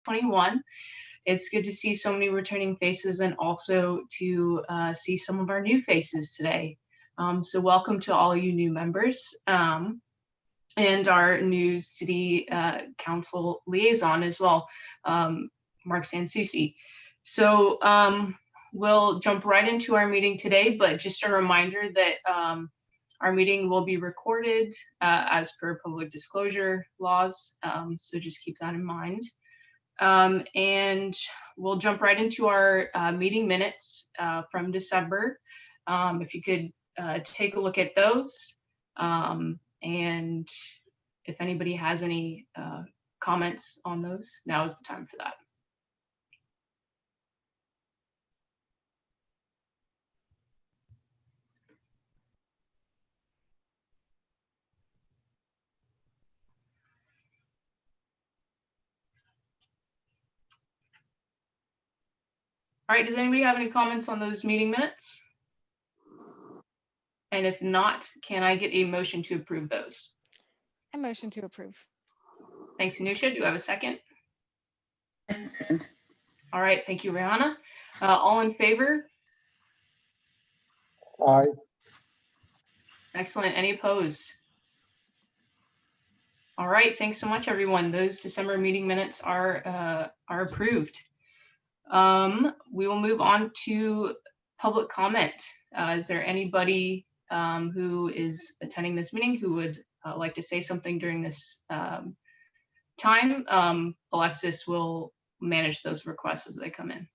2021. It's good to see so many returning faces and also to see some of our new faces today. So welcome to all you new members and our new city council liaison as well, Marc and Soucie. So we'll jump right into our meeting today, but just a reminder that our meeting will be recorded as per public disclosure laws, so just keep that in mind. And we'll jump right into our meeting minutes from December. If you could take a look at those, and if anybody has any comments on those, now is the time for that. All right, does anybody have any comments on those meeting minutes? And if not, can I get a motion to approve those? A motion to approve. Thanks, Anusha. Do I have a second? All right, thank you, Rihanna. All in favor? Aye. Excellent. Any opposed? All right, thanks so much, everyone. Those December meeting minutes are approved. We will move on to public comment. Is there anybody who is attending this meeting who would like to say something during this time? Alexis will manage those requests as they come in.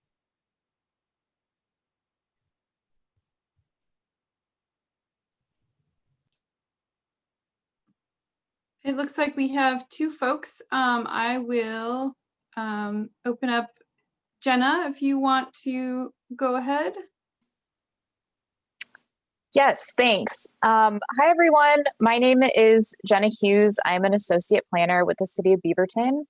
It looks like we have two folks. I will open up Jenna, if you want to go ahead. Yes, thanks. Hi, everyone. My name is Jenna Hughes. I'm an associate planner with the city of Beaverton.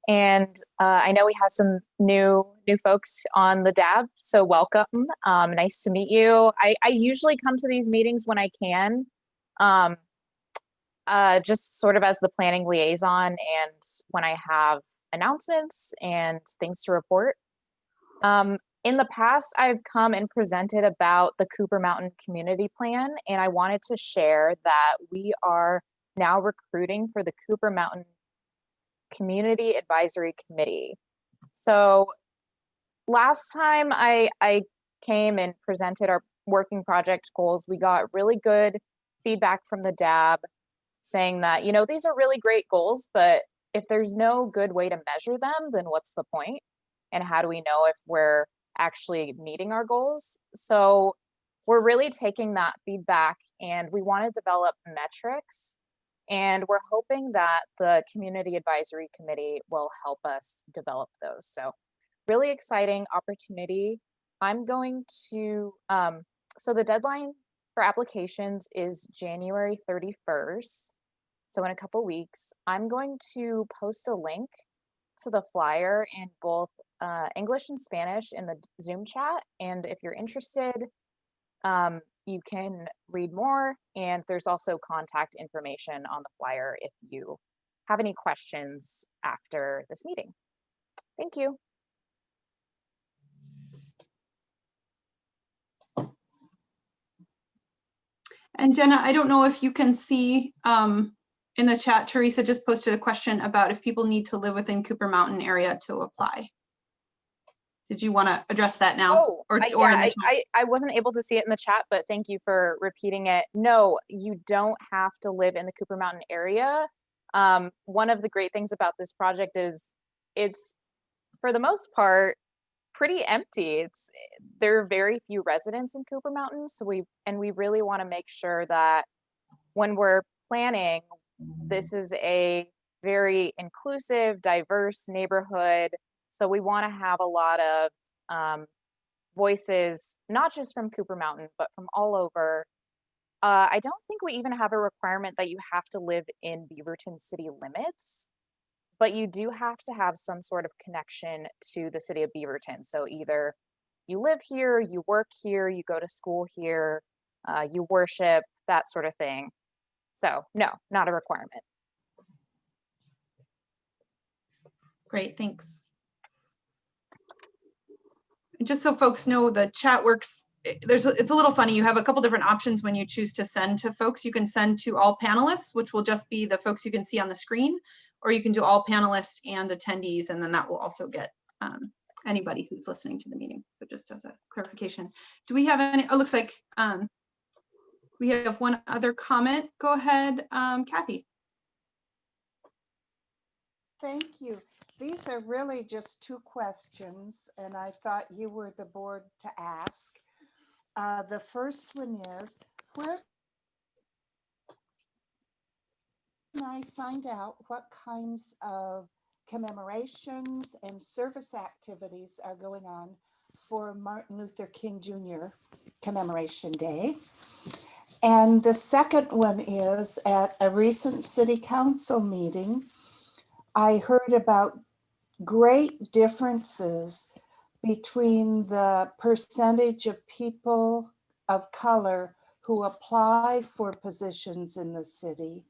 And I know we have some new folks on the DAB, so welcome. Nice to meet you. I usually come to these meetings when I can, just sort of as the planning liaison and when I have announcements and things to report. In the past, I've come and presented about the Cooper Mountain Community Plan, and I wanted to share that we are now recruiting for the Cooper Mountain Community Advisory Committee. So last time I came and presented our working project goals, we got really good feedback from the DAB saying that, you know, these are really great goals, but if there's no good way to measure them, then what's the point? And how do we know if we're actually meeting our goals? So we're really taking that feedback and we want to develop metrics, and we're hoping that the Community Advisory Committee will help us develop those. So really exciting opportunity. I'm going to, so the deadline for applications is January 31st. So in a couple weeks, I'm going to post a link to the flyer in both English and Spanish in the Zoom chat. And if you're interested, you can read more. And there's also contact information on the flyer if you have any questions after this meeting. Thank you. And Jenna, I don't know if you can see in the chat, Teresa just posted a question about if people need to live within Cooper Mountain area to apply. Did you want to address that now? Oh, I wasn't able to see it in the chat, but thank you for repeating it. No, you don't have to live in the Cooper Mountain area. One of the great things about this project is it's, for the most part, pretty empty. There are very few residents in Cooper Mountain, so we really want to make sure that when we're planning, this is a very inclusive, diverse neighborhood. So we want to have a lot of voices, not just from Cooper Mountain, but from all over. I don't think we even have a requirement that you have to live in Beaverton city limits, but you do have to have some sort of connection to the city of Beaverton. So either you live here, you work here, you go to school here, you worship, that sort of thing. So no, not a requirement. Great, thanks. just so folks know, the chat works. It's a little funny. You have a couple different options when you choose to send to folks. You can send to all panelists, which will just be the folks you can see on the screen, or you can do all panelists and attendees, and then that will also get anybody who's listening to the meeting. So just as a clarification, do we have any? Oh, looks like we have one other comment. Go ahead, Kathy. Thank you. These are really just two questions, and I thought you were the board to ask. The first one is, where can I find out what kinds of commemorations and service activities are going on for Martin Luther King Jr. Commemoration Day? And the second one is, at a recent city council meeting, I heard about great differences between the percentage of people of color who apply for positions in the city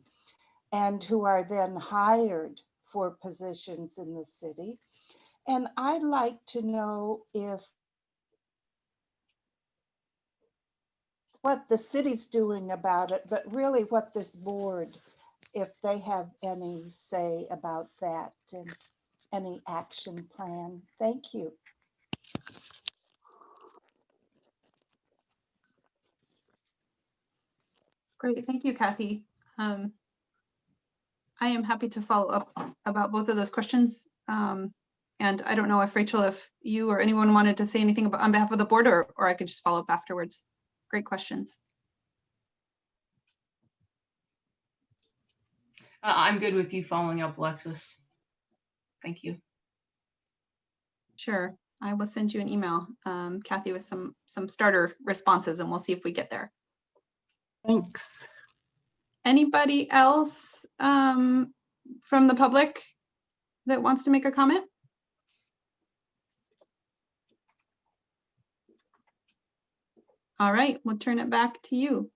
and who are then hired for positions in the city. And I'd like to know if what the city's doing about it, but really what this board, if they have any say about that and any action plan. Thank you. Great, thank you, Kathy. I am happy to follow up about both of those questions. And I don't know if Rachel, if you or anyone wanted to say anything about on behalf of the board, or I could just follow up afterwards. Great questions. I'm good with you following up, Alexis. Thank you. Sure, I will send you an email, Kathy, with some starter responses, and we'll see if we get there. Thanks. Anybody else from the public that wants to make a comment? All right, we'll turn it back to you.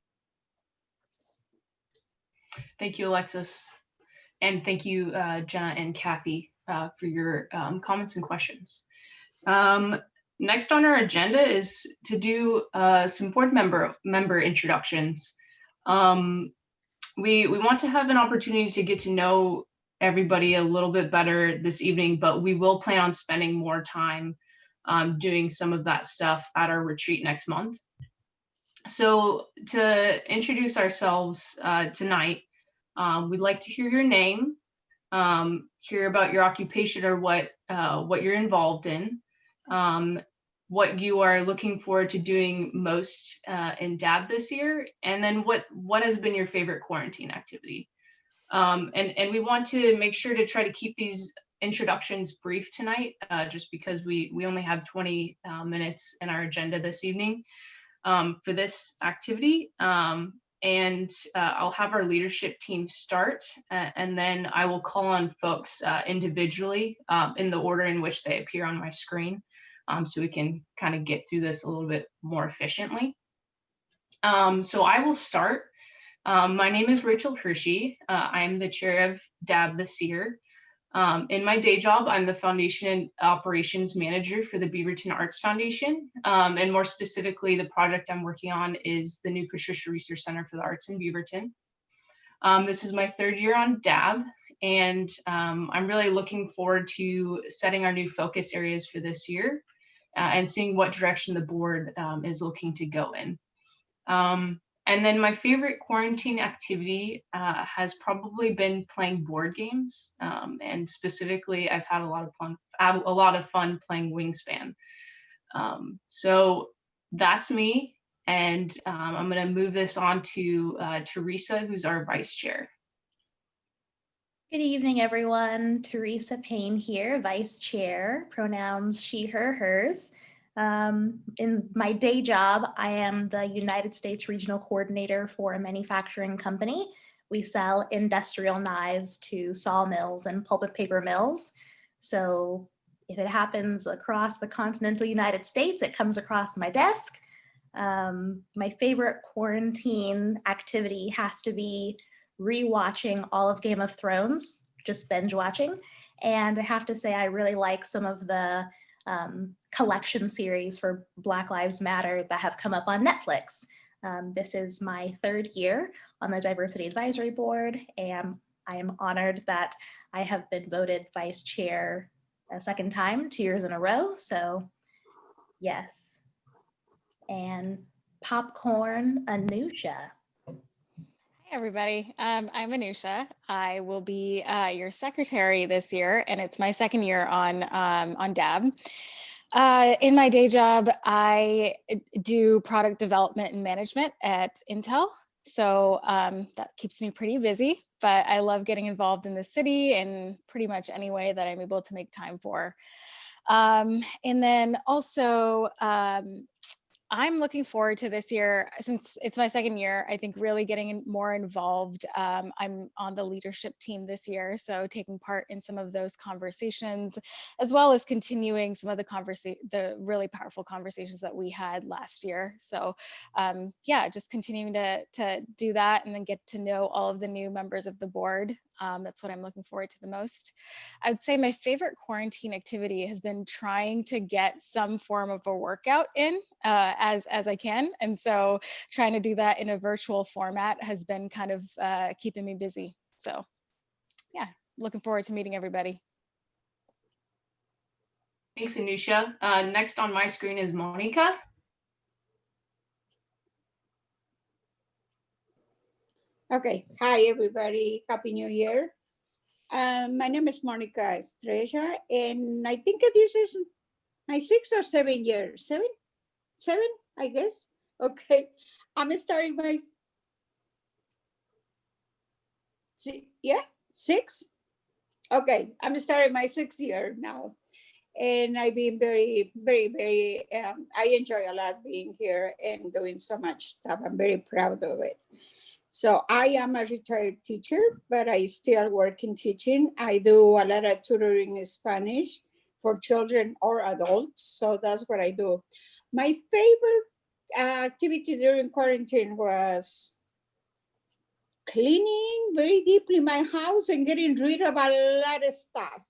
Thank you, Alexis. And thank you, Jenna and Kathy, for your comments and questions. Next on our agenda is to do some board member introductions. We want to have an opportunity to get to know everybody a little bit better this evening, but we will plan on spending more time doing some of that stuff at our retreat next month. So to introduce ourselves tonight, we'd like to hear your name, hear about your occupation or what you're involved in, what you are looking forward to doing most in DAB this year, and then what has been your favorite quarantine activity. And we want to make sure to try to keep these introductions brief tonight, just because we only have 20 minutes in our agenda this evening for this activity. And I'll have our leadership team start, and then I will call on folks individually in the order in which they appear on my screen, so we can kind of get through this a little bit more efficiently. So I will start. My name is Rachel Hershey. I'm the chair of DAB this year. In my day job, I'm the Foundation and Operations Manager for the Beaverton Arts Foundation. And more specifically, the project I'm working on is the new Patricia Research Center for the Arts in Beaverton. This is my third year on DAB, and I'm really looking forward to setting our new focus areas for this year and seeing what direction the board is looking to go in. And then my favorite quarantine activity has probably been playing board games, and specifically, I've had a lot of fun playing Wingspan. So that's me, and I'm going to move this on to Teresa, who's our vice chair. Good evening, everyone. Teresa Payne here, vice chair, pronouns she, her, hers. In my day job, I am the United States Regional Coordinator for a manufacturing company. We sell industrial knives to sawmills and pulp and paper mills. So if it happens across the continental United States, it comes across my desk. My favorite quarantine activity has to be rewatching all of Game of Thrones, just binge watching. And I have to say, I really like some of the collection series for Black Lives Matter that have come up on Netflix. This is my 3rd year on the Diversity Advisory Board, and I am honored that I have been voted vice chair a 2nd time, 2 years in a row. So yes. And popcorn, Anusha. Hey everybody, I'm Anusha. I will be your secretary this year, and it's my 2nd year on DAB. In my day job, I do product development and management at Intel. So that keeps me pretty busy, but I love getting involved in the city in pretty much any way that I'm able to make time for. And then also, I'm looking forward to this year, since it's my 2nd year, I think really getting more involved. I'm on the leadership team this year, so taking part in some of those conversations, as well as continuing some of the really powerful conversations that we had last year. So yeah, just continuing to do that and then get to know all of the new members of the board. That's what I'm looking forward to the most. I would say my favorite quarantine activity has been trying to get some form of a workout in as I can. And so trying to do that in a virtual format has been kind of keeping me busy. So yeah, looking forward to meeting everybody. Thanks, Anusha. Next on my screen is Monica. Okay, hi everybody, Happy New Year. My name is Monica Estrela, and I think this is my 6th or 7th year. Seven, I guess. Okay, I'm starting my, yeah, 6? Okay, I'm starting my 6th year now. And I've been very, I enjoy a lot being here and doing so much stuff. I'm very proud of it. So I am a retired teacher, but I still work in teaching. I do a lot of tutoring in Spanish for children or adults. So that's what I do. My favorite activity during quarantine was cleaning very deeply my house and getting rid of a lot of stuff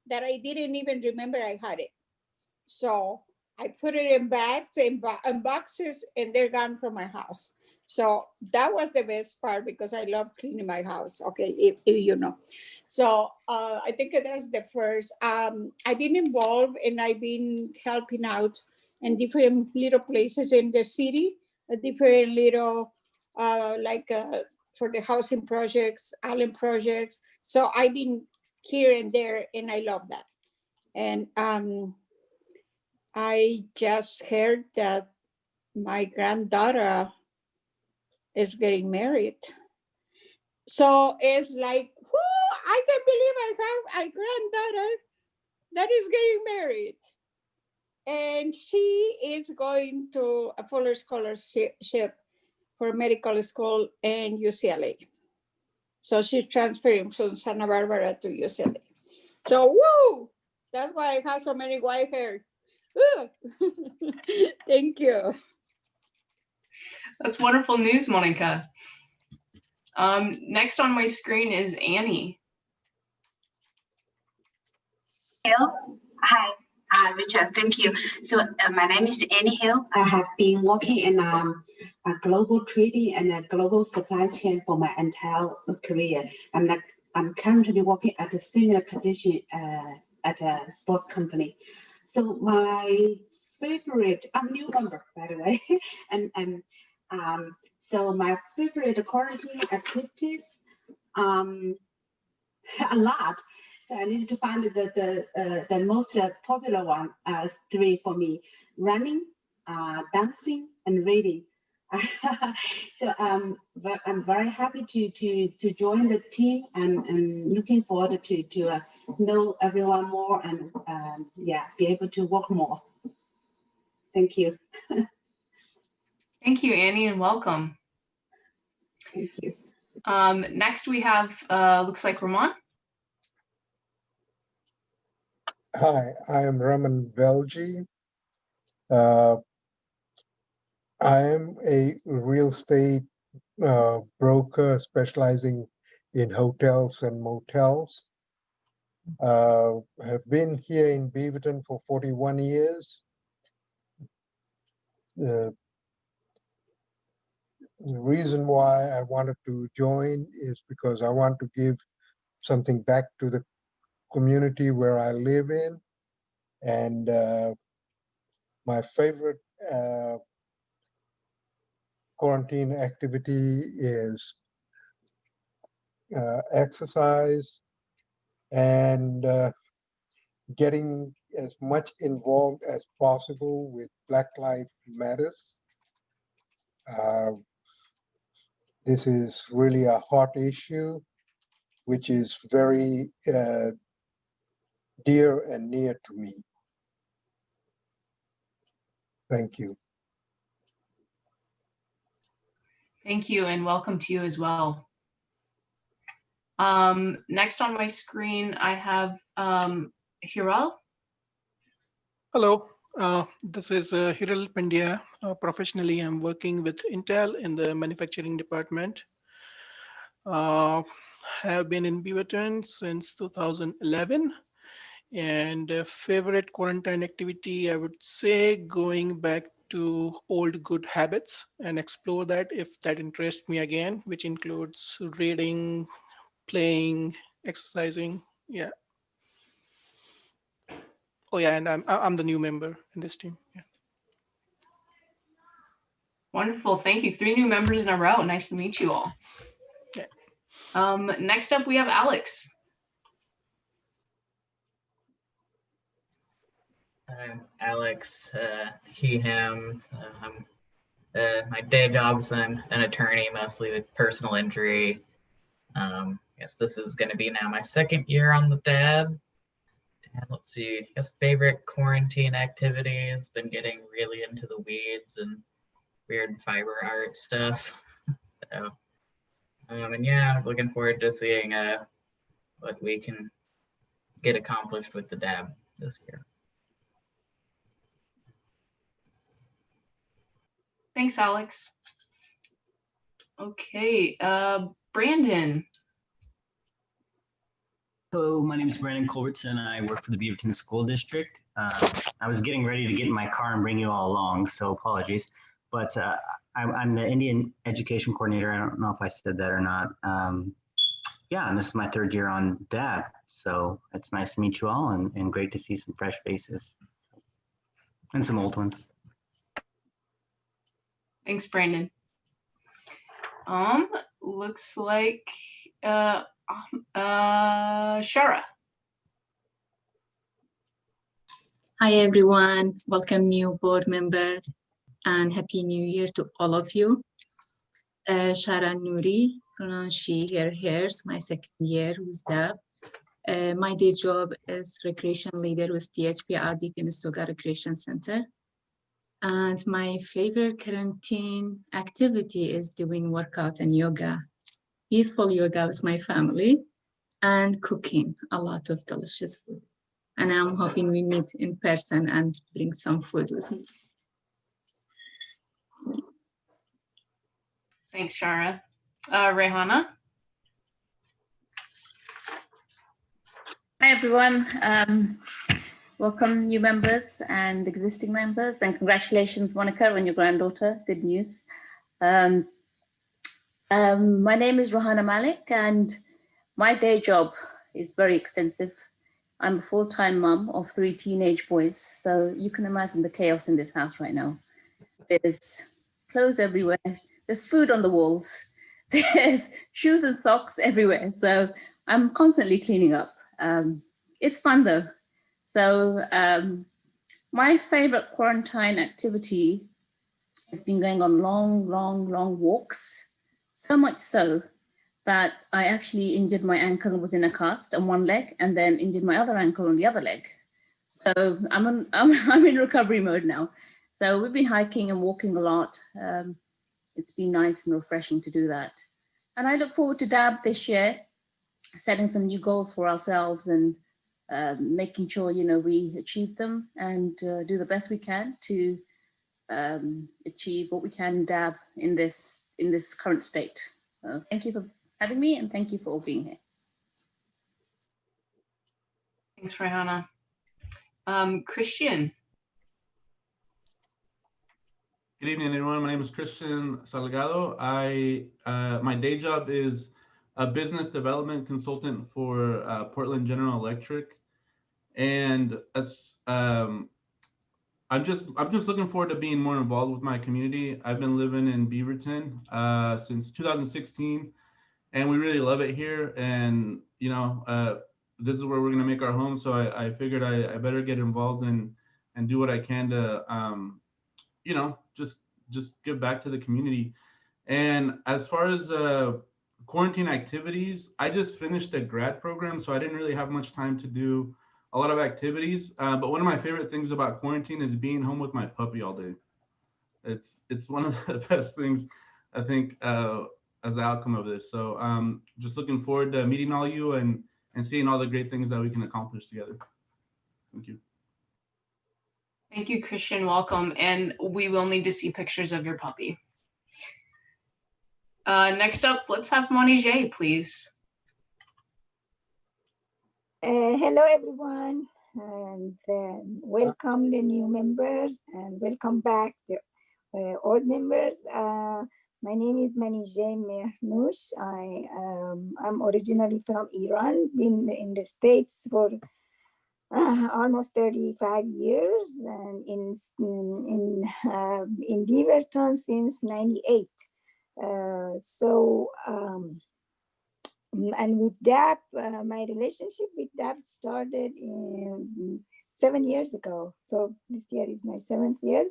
that I didn't even remember I had it. So I put it in bags and boxes, and they're gone from my house. So that was the best part because I love cleaning my house. Okay, if you know. So I think that's the first. I've been involved and I've been helping out in different little places in the city, different little for the housing projects, island projects. So I've been here and there, and I love that. And I just heard that my granddaughter is getting married. So it's like, whoo, I can't believe I have a granddaughter that is getting married. And she is going to a fuller scholarship for medical school in UCLA. So she's transferring from Santa Barbara to UCLA. So, woo, that's why I have so many white hair. Thank you. That's wonderful news, Monica. Next on my screen is Annie. Hill. Hi, Richard, thank you. So my name is Annie Hill. I have been working in a global trading and a global supply chain for my entire career. I'm currently working at a similar position at a sports company. So my favorite, I'm a new member, by the way, and so my favorite quarantine activities, a lot. So I need to find the most popular one, 3 for me: running, dancing, and reading. So I'm very happy to join the team and looking forward to know everyone more and yeah, be able to work more. Thank you. Thank you, Annie, and welcome. Thank you. Next we have, looks like Ramon. Hi, I am Raman Belji. I am a real estate broker specializing in hotels and motels. Have been here in Beaverton for 41 years. The reason why I wanted to join is because I want to give something back to the community where I live in. And my favorite quarantine activity is exercise and getting as much involved as possible with Black Lives Matters. This is really a hot issue, which is very dear and near to me. Thank you. Thank you, and welcome to you as well. Next on my screen, I have Hiral. Hello, this is Hiral Pandya. Professionally, I'm working with Intel in the manufacturing department. Have been in Beaverton since 2011. And favorite quarantine activity, I would say going back to old good habits and explore that if that interests me again, which includes reading, playing, exercising. Yeah. Oh yeah, and I'm the new member in this team. Yeah. Wonderful, thank you. 3 new members in a row. Nice to meet you all. Yeah. Next up, we have Alex. I'm Alex, he, him. My day job's I'm an attorney, mostly with personal injury. Yes, this is going to be now my 2nd year on the DAB. And let's see, I guess favorite quarantine activity has been getting really into the weeds and weird fiber art stuff. So, and yeah, looking forward to seeing what we can get accomplished with the DAB this year. Thanks, Alex. Okay, Brandon. Hello, my name is Brandon Culbertson. I work for the Beaverton School District. I was getting ready to get in my car and bring you all along, so apologies. But I'm the Indian Education Coordinator. I don't know if I said that or not. Yeah, and this is my 3rd year on DAB, so it's nice to meet you all and great to see some fresh faces and some old ones. Thanks, Brandon. Looks like Shara. Hi everyone, welcome new board members and happy new year to all of you. Shara Nouri, pronounced she, her, hers, my 2nd year with DAB. My day job is recreation leader with THPRD Conestoga Recreation Center. And my favorite quarantine activity is doing workout and yoga, peaceful yoga with my family, and cooking a lot of delicious food. And I'm hoping we meet in person and bring some food with me. Thanks, Shara. Rehana. Hi, everyone. Welcome new members and existing members, and congratulations, Monica, on your granddaughter. Good news. My name is Rohana Malik, and my day job is very extensive. I'm a full-time mom of 3 teenage boys, so you can imagine the chaos in this house right now. There's clothes everywhere. There's food on the walls. There's shoes and socks everywhere. So I'm constantly cleaning up. It's fun though. So my favorite quarantine activity has been going on long walks. So much so that I actually injured my ankle and was in a cast on one leg, and then injured my other ankle on the other leg. So I'm in recovery mode now. So we've been hiking and walking a lot. It's been nice and refreshing to do that. And I look forward to DAB this year, setting some new goals for ourselves and making sure, you know, we achieve them and do the best we can to achieve what we can in DAB in this current state. Thank you for having me, and thank you for all being here. Thanks, Rayhana. Christian. Good evening, everyone. My name is Christian Salgado. My day job is a business development consultant for Portland General Electric, and as I'm just looking forward to being more involved with my community. I've been living in Beaverton since 2016, and we really love it here. And this is where we're gonna make our home. So I figured I better get involved and do what I can to just give back to the community. And as far as quarantine activities, I just finished a grad program, so I didn't really have much time to do a lot of activities. But one of my favorite things about quarantine is being home with my puppy all day. It's one of the best things, I think, as the outcome of this. So just looking forward to meeting all you and seeing all the great things that we can accomplish together. Thank you. Thank you, Christian. Welcome. And we will need to see pictures of your puppy. Next up, let's have Monije, please. Hello, everyone, and welcome the new members and welcome back the old members. My name is Monije Mehrnoush. I'm originally from Iran, been in the States for almost 35 years, and in Beaverton since '98. And with DAP, my relationship with DAP started 7 years ago. So this year is my 7th year,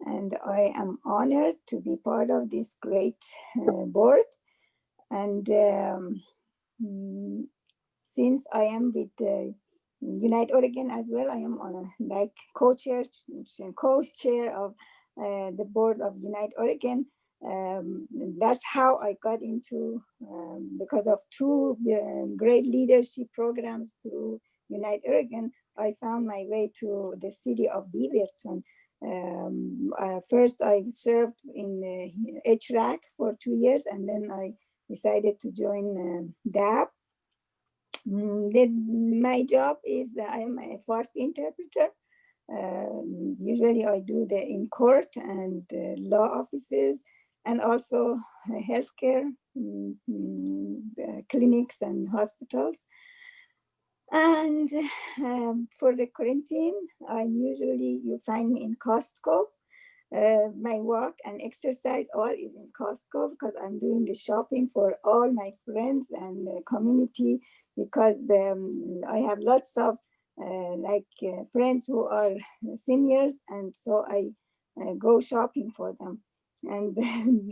and I am honored to be part of this great board. And since I am with Unite Oregon as well, I am like co-chair of the board of Unite Oregon. That's how I got into, because of 2 great leadership programs through Unite Oregon, I found my way to the city of Beaverton. First, I served in HTAG for 2 years, and then I decided to join DAP. My job is I am a Farsi interpreter. Usually I do the in court and law offices, and also healthcare clinics and hospitals. And for the quarantine, you find me in Costco. My walk and exercise all is in Costco because I'm doing the shopping for all my friends and the community, because I have lots of friends who are seniors, and so I go shopping for them. And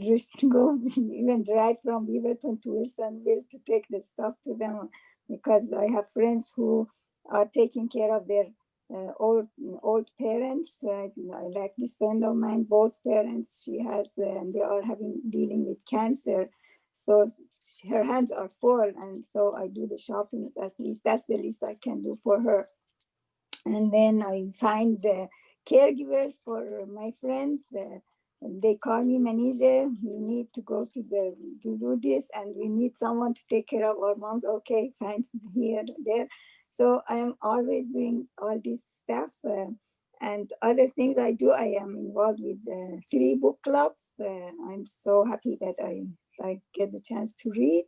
just go even drive from Beaverton to Wilsonville to take the stuff to them, because I have friends who are taking care of their old parents. Like this friend of mine, both parents, they are dealing with cancer. So her hands are full, and so I do the shopping. At least that's the least I can do for her. And then I find caregivers for my friends. They call me Monije. We need to go to do this, and we need someone to take care of our moms. Okay, fine, here, there. So I am always doing all this stuff. And other things I do, I am involved with 3 book clubs. I'm so happy that I get the chance to read.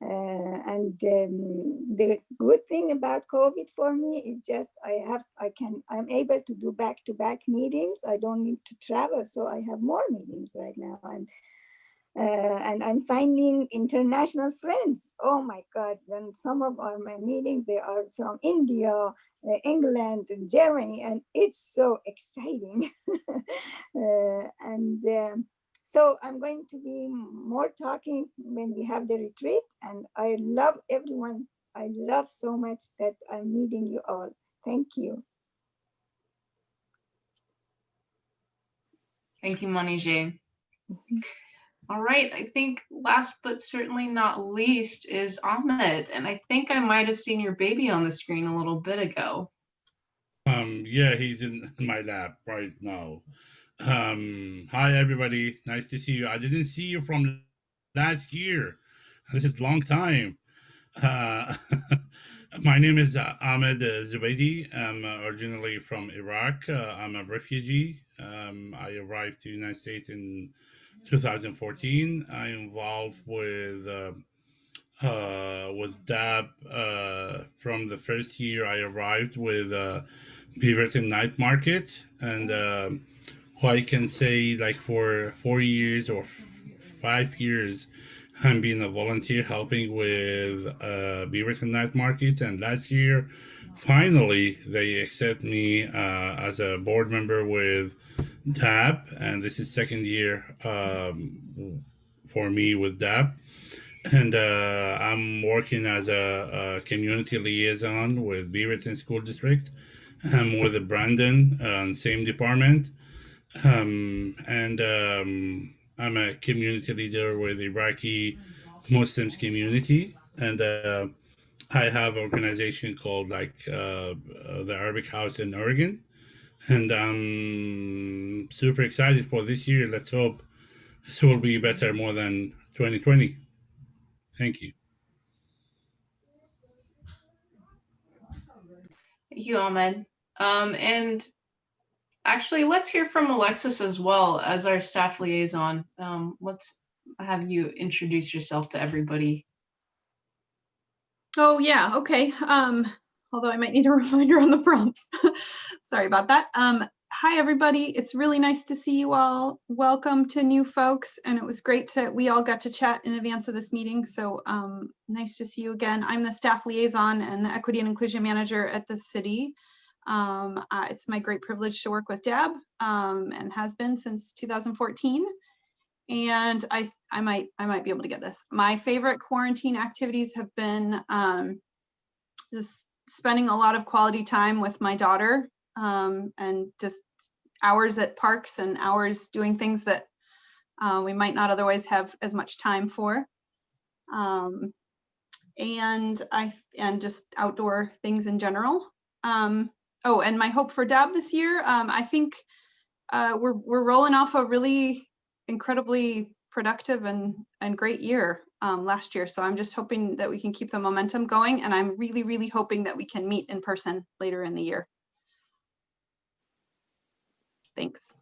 And the good thing about COVID for me is just I'm able to do back-to-back meetings. I don't need to travel, so I have more meetings right now. And I'm finding international friends. Oh my God! And some of my meetings, they are from India, England, and Germany, and it's so exciting. So I'm going to be more talking when we have the retreat, and I love everyone. I love so much that I'm meeting you all. Thank you. Thank you, Monije. All right, I think last but certainly not least is Ahmed, and I think I might have seen your baby on the screen a little bit ago. Yeah, he's in my lap right now. Hi everybody, nice to see you. I didn't see you from last year. This is a long time. My name is Ahmed Zubaidi. I'm originally from Iraq. I'm a refugee. I arrived to the United States in 2014. I'm involved with DAB from the first year I arrived with Beaverton Night Market. And what I can say, like for 4 years or 5 years, I'm being a volunteer helping with Beaverton Night Market. And last year, finally, they accept me as a board member with DAB. And this is second year for me with DAB. And I'm working as a community liaison with Beaverton School District. I'm with Brandon, same department. I'm a community leader with Iraqi Muslims community. And I have an organization called the Arabic House in Oregon. And I'm super excited for this year. Let's hope this will be better more than 2020. Thank you. Thank you, Ahmed. And actually, let's hear from Alexis as well as our staff liaison. Let's have you introduce yourself to everybody. Oh, yeah, okay. Although I might need a reminder on the prompts. Sorry about that. Hi, everybody. It's really nice to see you all. Welcome to new folks. And it was great we all got to chat in advance of this meeting. So nice to see you again. I'm the staff liaison and the equity and inclusion manager at the city. It's my great privilege to work with DAB and has been since 2014. And I might be able to get this. My favorite quarantine activities have been just spending a lot of quality time with my daughter and just hours at parks and hours doing things that we might not otherwise have as much time for. And just outdoor things in general. Oh, and my hope for DAB this year, I think we're rolling off a really incredibly productive and great year last year. So I'm just hoping that we can keep the momentum going. And I'm really, really hoping that we can meet in person later in the year. Thanks.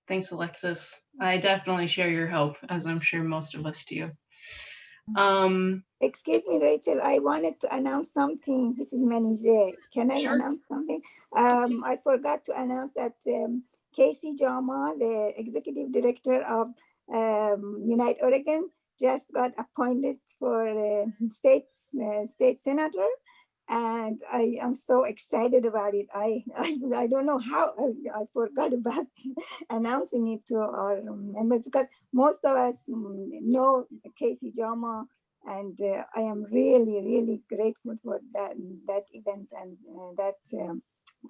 Thanks, Alexis. I definitely share your hope, as I'm sure most of us do. Excuse me, Rachel, I wanted to announce something. This is Manijay. Can I announce something? I forgot to announce that Casey Jama, the executive director of Unite Oregon, just got appointed for state senator. And I am so excited about it. I don't know how I forgot about announcing it to our members because most of us know Casey Jama, and I am really, really grateful for that event and that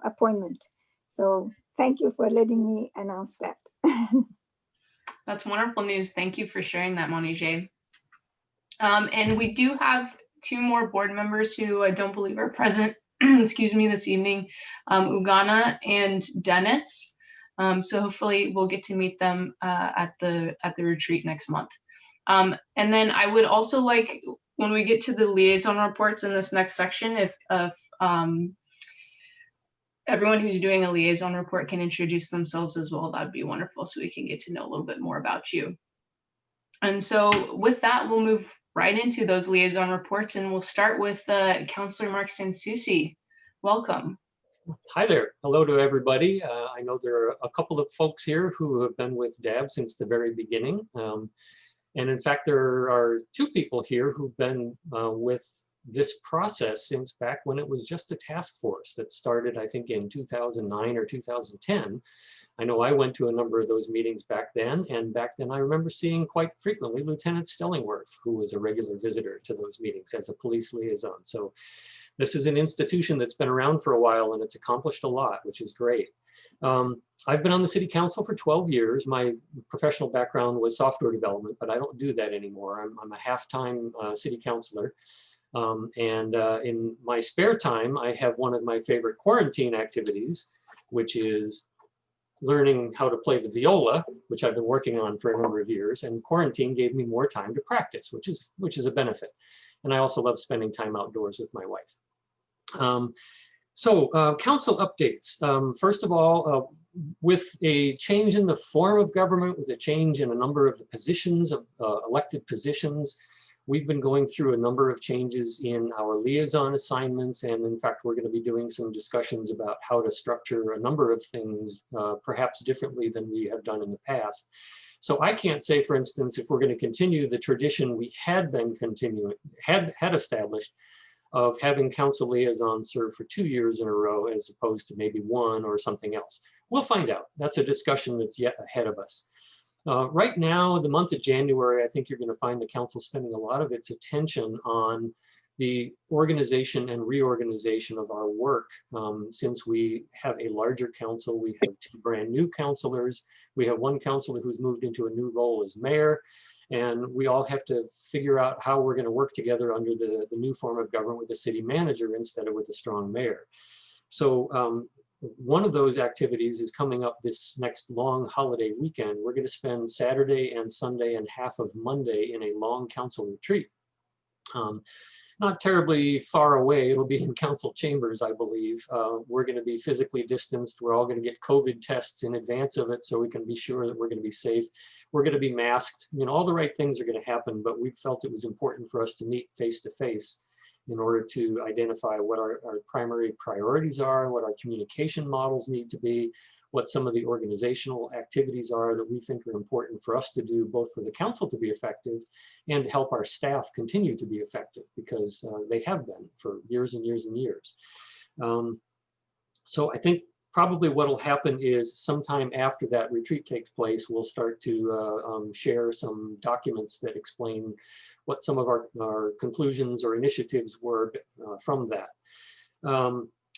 appointment. So thank you for letting me announce that. That's wonderful news. Thank you for sharing that, Monijay. And we do have 2 more board members who I don't believe are present, excuse me, this evening, Ugana and Dennis. So hopefully we'll get to meet them at the retreat next month. And then I would also like, when we get to the liaison reports in this next section, if everyone who's doing a liaison report can introduce themselves as well, that'd be wonderful, so we can get to know a little bit more about you. And so with that, we'll move right into those liaison reports, and we'll start with Councilor Marc and Soucie. Welcome. Hi there. Hello to everybody. I know there are a couple of folks here who have been with DAB since the very beginning. And in fact, there are 2 people here who've been with this process since back when it was just a task force that started, I think, in 2009 or 2010. I know I went to a number of those meetings back then, and back then I remember seeing quite frequently Lieutenant Stellingworth, who was a regular visitor to those meetings as a police liaison. So this is an institution that's been around for a while, and it's accomplished a lot, which is great. I've been on the city council for 12 years. My professional background was software development, but I don't do that anymore. I'm a half-time city councilor. In my spare time, I have one of my favorite quarantine activities, which is learning how to play the viola, which I've been working on for a number of years, and quarantine gave me more time to practice, which is a benefit. And I also love spending time outdoors with my wife. Council updates. First of all, with a change in the form of government, with a change in a number of the positions of elected positions, we've been going through a number of changes in our liaison assignments. And in fact, we're going to be doing some discussions about how to structure a number of things, perhaps differently than we have done in the past. So I can't say, for instance, if we're going to continue the tradition we had established of having council liaisons serve for 2 years in a row, as opposed to maybe 1 or something else. We'll find out. That's a discussion that's yet ahead of us. Right now, the month of January, I think you're going to find the council spending a lot of its attention on the organization and reorganization of our work. Since we have a larger council, we have 2 brand new councilors. We have 1 councilor who's moved into a new role as mayor. And we all have to figure out how we're going to work together under the new form of government with a city manager instead of with a strong mayor. So one of those activities is coming up this next long holiday weekend. We're going to spend Saturday and Sunday and half of Monday in a long council retreat. Not terribly far away. It'll be in council chambers, I believe. We're going to be physically distanced. We're all going to get COVID tests in advance of it so we can be sure that we're going to be safe. We're going to be masked. You know, all the right things are going to happen, but we felt it was important for us to meet face to face in order to identify what our primary priorities are, what our communication models need to be, what some of the organizational activities are that we think are important for us to do, both for the council to be effective and to help our staff continue to be effective, because they have been for years and years and years. So I think probably what will happen is sometime after that retreat takes place, we'll start to share some documents that explain what some of our conclusions or initiatives were from that.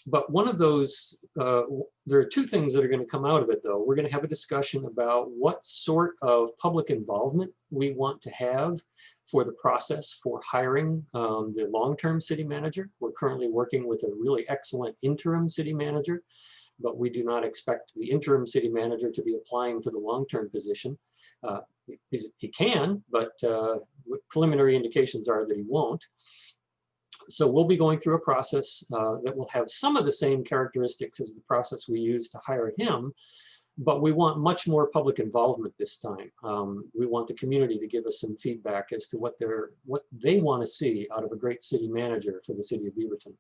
But one of those, there are 2 things that are going to come out of it, though. We're going to have a discussion about what sort of public involvement we want to have for the process for hiring the long-term city manager. We're currently working with a really excellent interim city manager, but we do not expect the interim city manager to be applying for the long-term position. He can, but preliminary indications are that he won't. So we'll be going through a process that will have some of the same characteristics as the process we used to hire him, but we want much more public involvement this time. We want the community to give us some feedback as to what they want to see out of a great city manager for the city of Beaverton.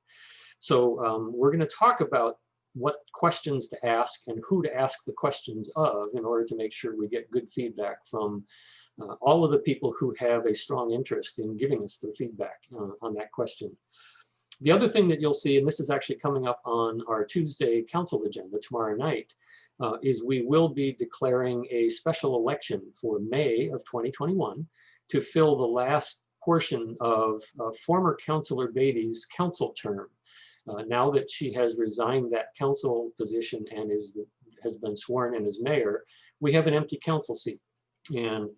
So we're going to talk about what questions to ask and who to ask the questions of in order to make sure we get good feedback from all of the people who have a strong interest in giving us their feedback on that question. The other thing that you'll see, and this is actually coming up on our Tuesday council agenda tomorrow night, is we will be declaring a special election for May of 2021 to fill the last portion of former Councilor Beatty's council term. Now that she has resigned that council position and has been sworn in as mayor, we have an empty council seat. And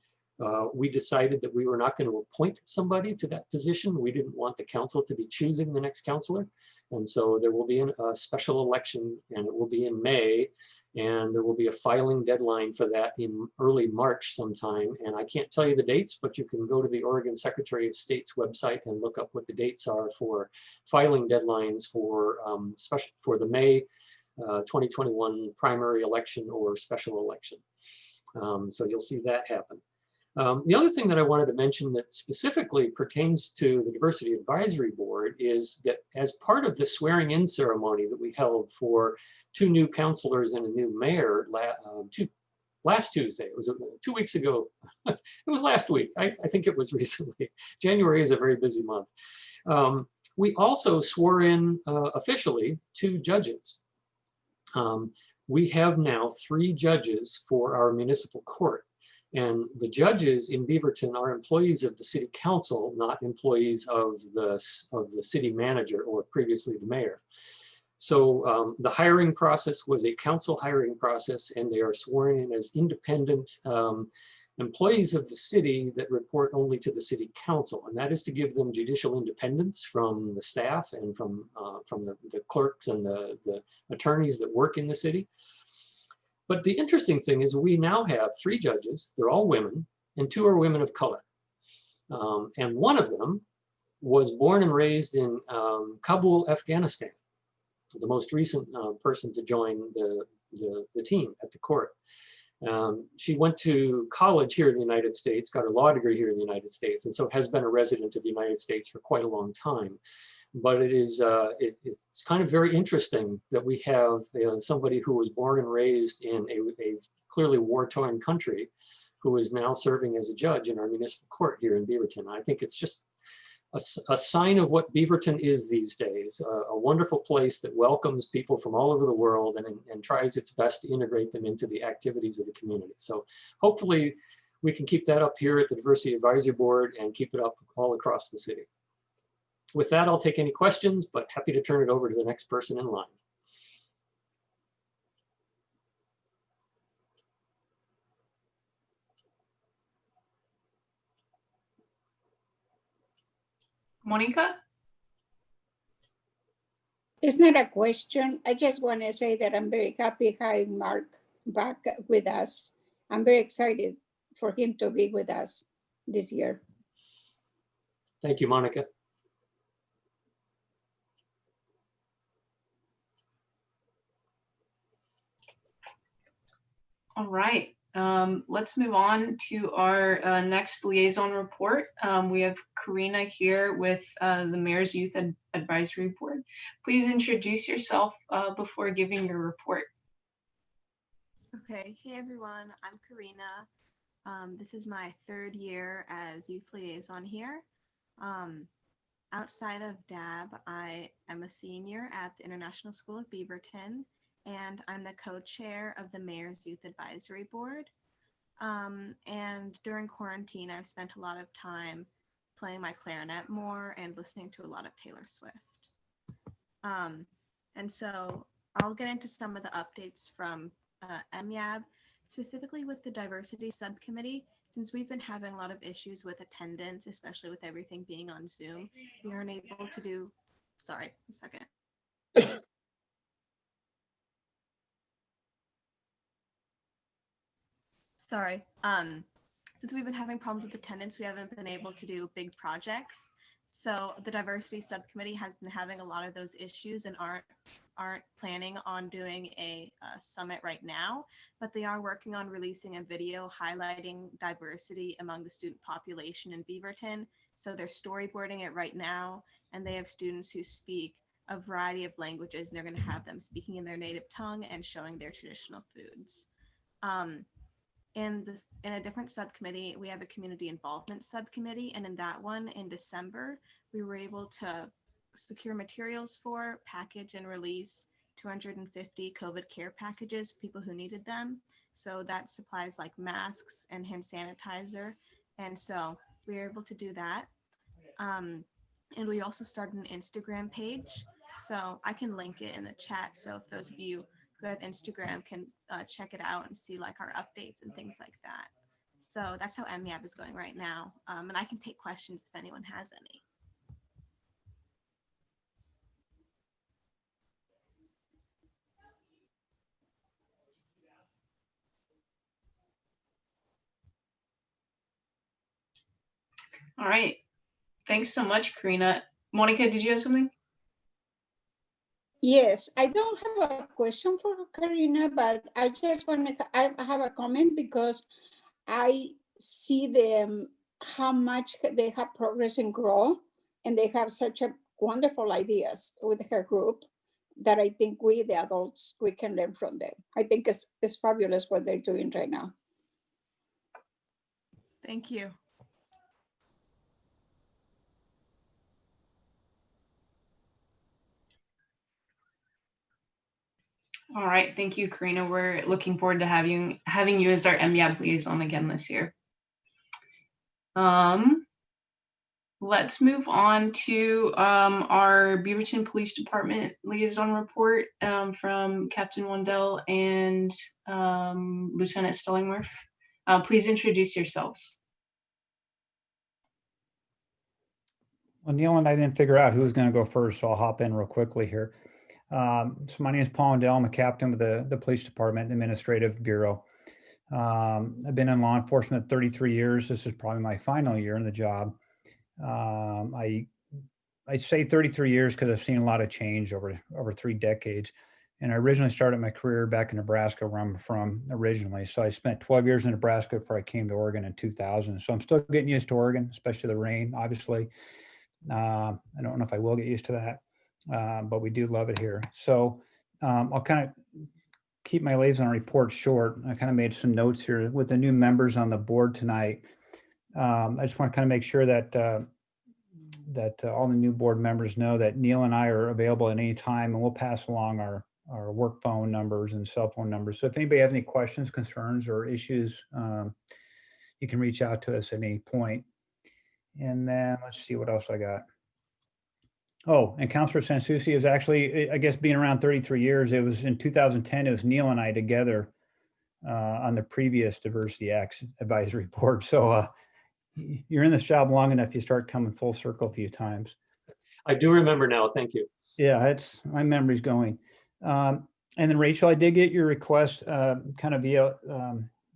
we decided that we were not going to appoint somebody to that position. We didn't want the council to be choosing the next councilor. And so there will be a special election, and it will be in May. And there will be a filing deadline for that in early March sometime. And I can't tell you the dates, but you can go to the Oregon Secretary of State's website and look up what the dates are for filing deadlines for the May 2021 primary election or special election. So you'll see that happen. The other thing that I wanted to mention that specifically pertains to the Diversity Advisory Board is that as part of the swearing in ceremony that we held for 2 new councilors and a new mayor last Tuesday, it was 2 weeks ago, it was last week, I think it was recently. January is a very busy month. We also swore in officially 2 judges. We have now 3 judges for our municipal court. And the judges in Beaverton are employees of the city council, not employees of the city manager or previously the mayor. So the hiring process was a council hiring process, and they are sworn in as independent employees of the city that report only to the city council. And that is to give them judicial independence from the staff and from the clerks and the attorneys that work in the city. But the interesting thing is we now have 3 judges, they're all women, and 2 are women of color. And one of them was born and raised in Kabul, Afghanistan, the most recent person to join the team at the court. She went to college here in the United States, got her law degree here in the United States, and so has been a resident of the United States for quite a long time. But it is it's kind of very interesting that we have somebody who was born and raised in a clearly war-torn country who is now serving as a judge in our municipal court here in Beaverton. I think it's just a sign of what Beaverton is these days, a wonderful place that welcomes people from all over the world and tries its best to integrate them into the activities of the community. So hopefully we can keep that up here at the Diversity Advisory Board and keep it up all across the city. With that, I'll take any questions, but happy to turn it over to the next person in line. Monica? It's not a question. I just want to say that I'm very happy having Marc back with us. I'm very excited for him to be with us this year. Thank you, Monica. All right, let's move on to our next liaison report. We have Karenna here with the Mayor's Youth Advisory Board. Please introduce yourself before giving your report. Okay, hey everyone, I'm Karenna. This is my 3rd year as youth liaison here. Outside of DAB, I am a senior at the International School of Beaverton, and I'm the co-chair of the Mayor's Youth Advisory Board. And during quarantine, I've spent a lot of time playing my clarinet more and listening to a lot of Taylor Swift. And so I'll get into some of the updates from MYAB, specifically with the diversity subcommittee. Since we've been having a lot of issues with attendance, especially with everything being on Zoom, we aren't able to do, sorry, a second. Sorry. Since we've been having problems with attendance, we haven't been able to do big projects. So the diversity subcommittee has been having a lot of those issues and aren't planning on doing a summit right now, but they are working on releasing a video highlighting diversity among the student population in Beaverton. So they're storyboarding it right now, and they have students who speak a variety of languages, and they're going to have them speaking in their native tongue and showing their traditional foods. In a different subcommittee, we have a community involvement subcommittee, and in that one, in December, we were able to secure materials for, package and release 250 COVID care packages for people who needed them. So that supplies like masks and hand sanitizer, and so we were able to do that. And we also started an Instagram page, so I can link it in the chat. So if those of you who have Instagram can check it out and see like our updates and things like that. So that's how MYAB is going right now. And I can take questions if anyone has any. All right, thanks so much, Karenna. Monica, did you have something? Yes, I don't have a question for Karenna, but I just want to, I have a comment because I see them, how much they have progressed and grow, and they have such a wonderful ideas with her group that I think we, the adults, we can learn from them. I think it's fabulous what they're doing right now. Thank you. All right, thank you, Karenna. We're looking forward to having you as our MYAB liaison again this year. Let's move on to our Beaverton Police Department liaison report from Captain Wandell and Lieutenant Stillingworth. Please introduce yourselves. Well, Neil and I didn't figure out who was going to go first, so I'll hop in real quickly here. So my name is Paul Wandell. I'm a captain with the Police Department Administrative Bureau. I've been in law enforcement 33 years. This is probably my final year in the job. I I say 33 years because I've seen a lot of change over 3 decades. And I originally started my career back in Nebraska, where I'm from originally. So I spent 12 years in Nebraska before I came to Oregon in 2000. So I'm still getting used to Oregon, especially the rain, obviously. I don't know if I will get used to that, but we do love it here. So I'll kind of keep my liaison report short. I kind of made some notes here with the new members on the board tonight. I just want to kind of make sure that all the new board members know that Neil and I are available at any time, and we'll pass along our work phone numbers and cell phone numbers. So if anybody has any questions, concerns, or issues, you can reach out to us at any point. And then let's see what else I got. Oh, and Councilor Soucie is actually, I guess, being around 33 years. It was in 2010, it was Neil and I together on the previous Diversity Acts Advisory Board. So you're in this job long enough, you start coming full circle a few times. I do remember now. Thank you. Yeah, it's my memory's going. And then Rachel, I did get your request kind of via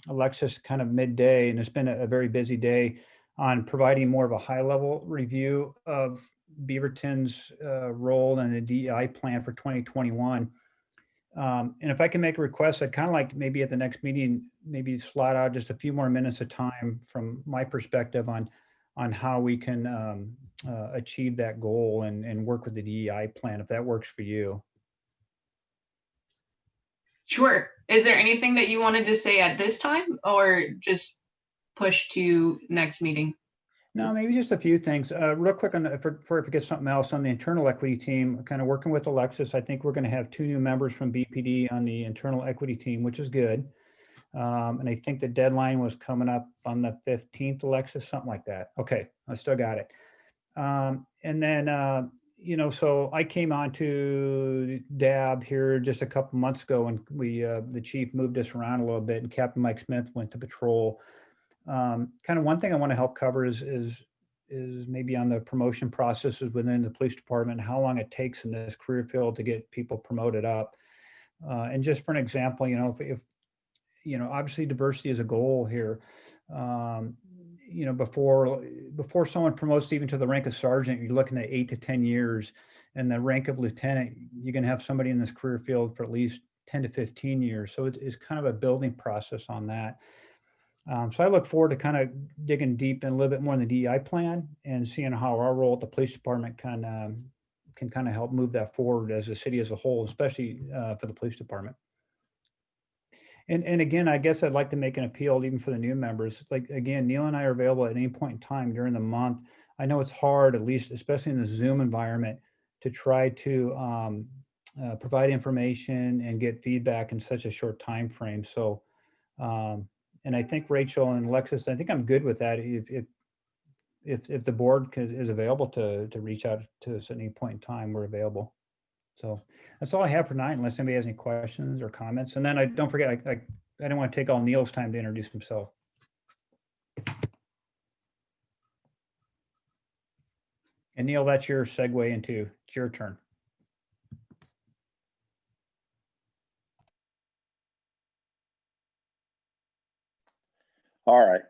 Alexis kind of midday, and it's been a very busy day on providing more of a high level review of Beaverton's role in the DEI plan for 2021. And if I can make a request, I'd kind of like to maybe at the next meeting, maybe slot out just a few more minutes of time from my perspective on how we can achieve that goal and work with the DEI plan, if that works for you. Sure. Is there anything that you wanted to say at this time, or just push to next meeting? No, maybe just a few things. Real quick, before I forget something else, on the internal equity team, kind of working with Alexis, I think we're going to have 2 new members from BPD on the internal equity team, which is good. And I think the deadline was coming up on the 15th, Alexis, something like that. Okay, I still got it. And then, you know, so I came on to DAB here just a couple months ago, and the chief moved us around a little bit, and Captain Mike Smith went to patrol. Kind of one thing I want to help cover is maybe on the promotion processes within the police department, how long it takes in this career field to get people promoted up. And just for an example, you know, if you know, obviously diversity is a goal here. You know, before someone promotes even to the rank of sergeant, you're looking at 8 to 10 years, and the rank of lieutenant, you're going to have somebody in this career field for at least 10 to 15 years. So it's kind of a building process on that. So I look forward to kind of digging deep in a little bit more in the DEI plan and seeing how our role at the police department can kind of help move that forward as a city as a whole, especially for the police department. And again, I guess I'd like to make an appeal even for the new members. Like, again, Neil and I are available at any point in time during the month. I know it's hard, at least, especially in the Zoom environment, to try to provide information and get feedback in such a short time frame. So, and I think Rachel and Alexis, I think I'm good with that. If the board is available to reach out to us at any point in time, we're available. So that's all I have for tonight, unless anybody has any questions or comments. And then I don't forget, I didn't want to take all Neil's time to introduce himself. And Neil, that's your segue into, it's your turn. All right.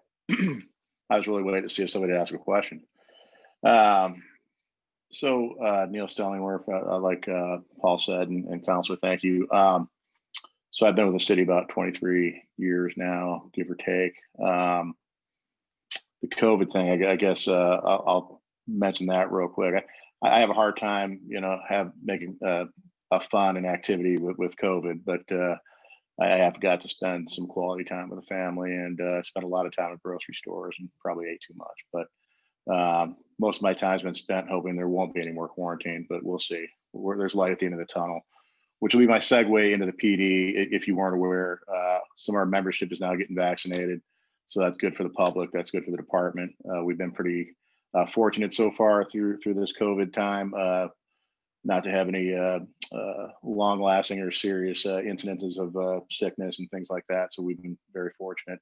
I was really waiting to see if somebody asked a question. So Neil Stellingworth, like Paul said, and Councilor, thank you. So I've been with the city about 23 years now, give or take. The COVID thing, I guess I'll mention that real quick. I have a hard time, you know, making a fun and activity with COVID, but I have got to spend some quality time with the family, and spent a lot of time at grocery stores and probably ate too much. But most of my time's been spent hoping there won't be any more quarantine, but we'll see. There's light at the end of the tunnel, which will be my segue into the PD. If you weren't aware, some of our membership is now getting vaccinated. So that's good for the public. That's good for the department. We've been pretty fortunate so far through this COVID time, not to have any long lasting or serious incidences of sickness and things like that. So we've been very fortunate.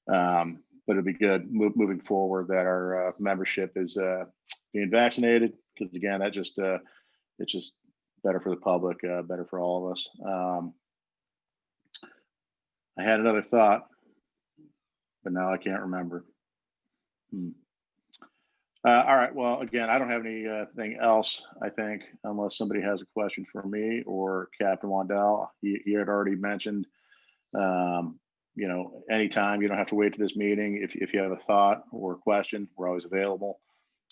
But it'll be good moving forward that our membership is being vaccinated, because again, that just it's just better for the public, better for all of us. I had another thought, but now I can't remember. All right. Well, again, I don't have anything else, I think, unless somebody has a question for me or Captain Wandell. He had already mentioned, anytime, you don't have to wait to this meeting. If you have a thought or a question, we're always available.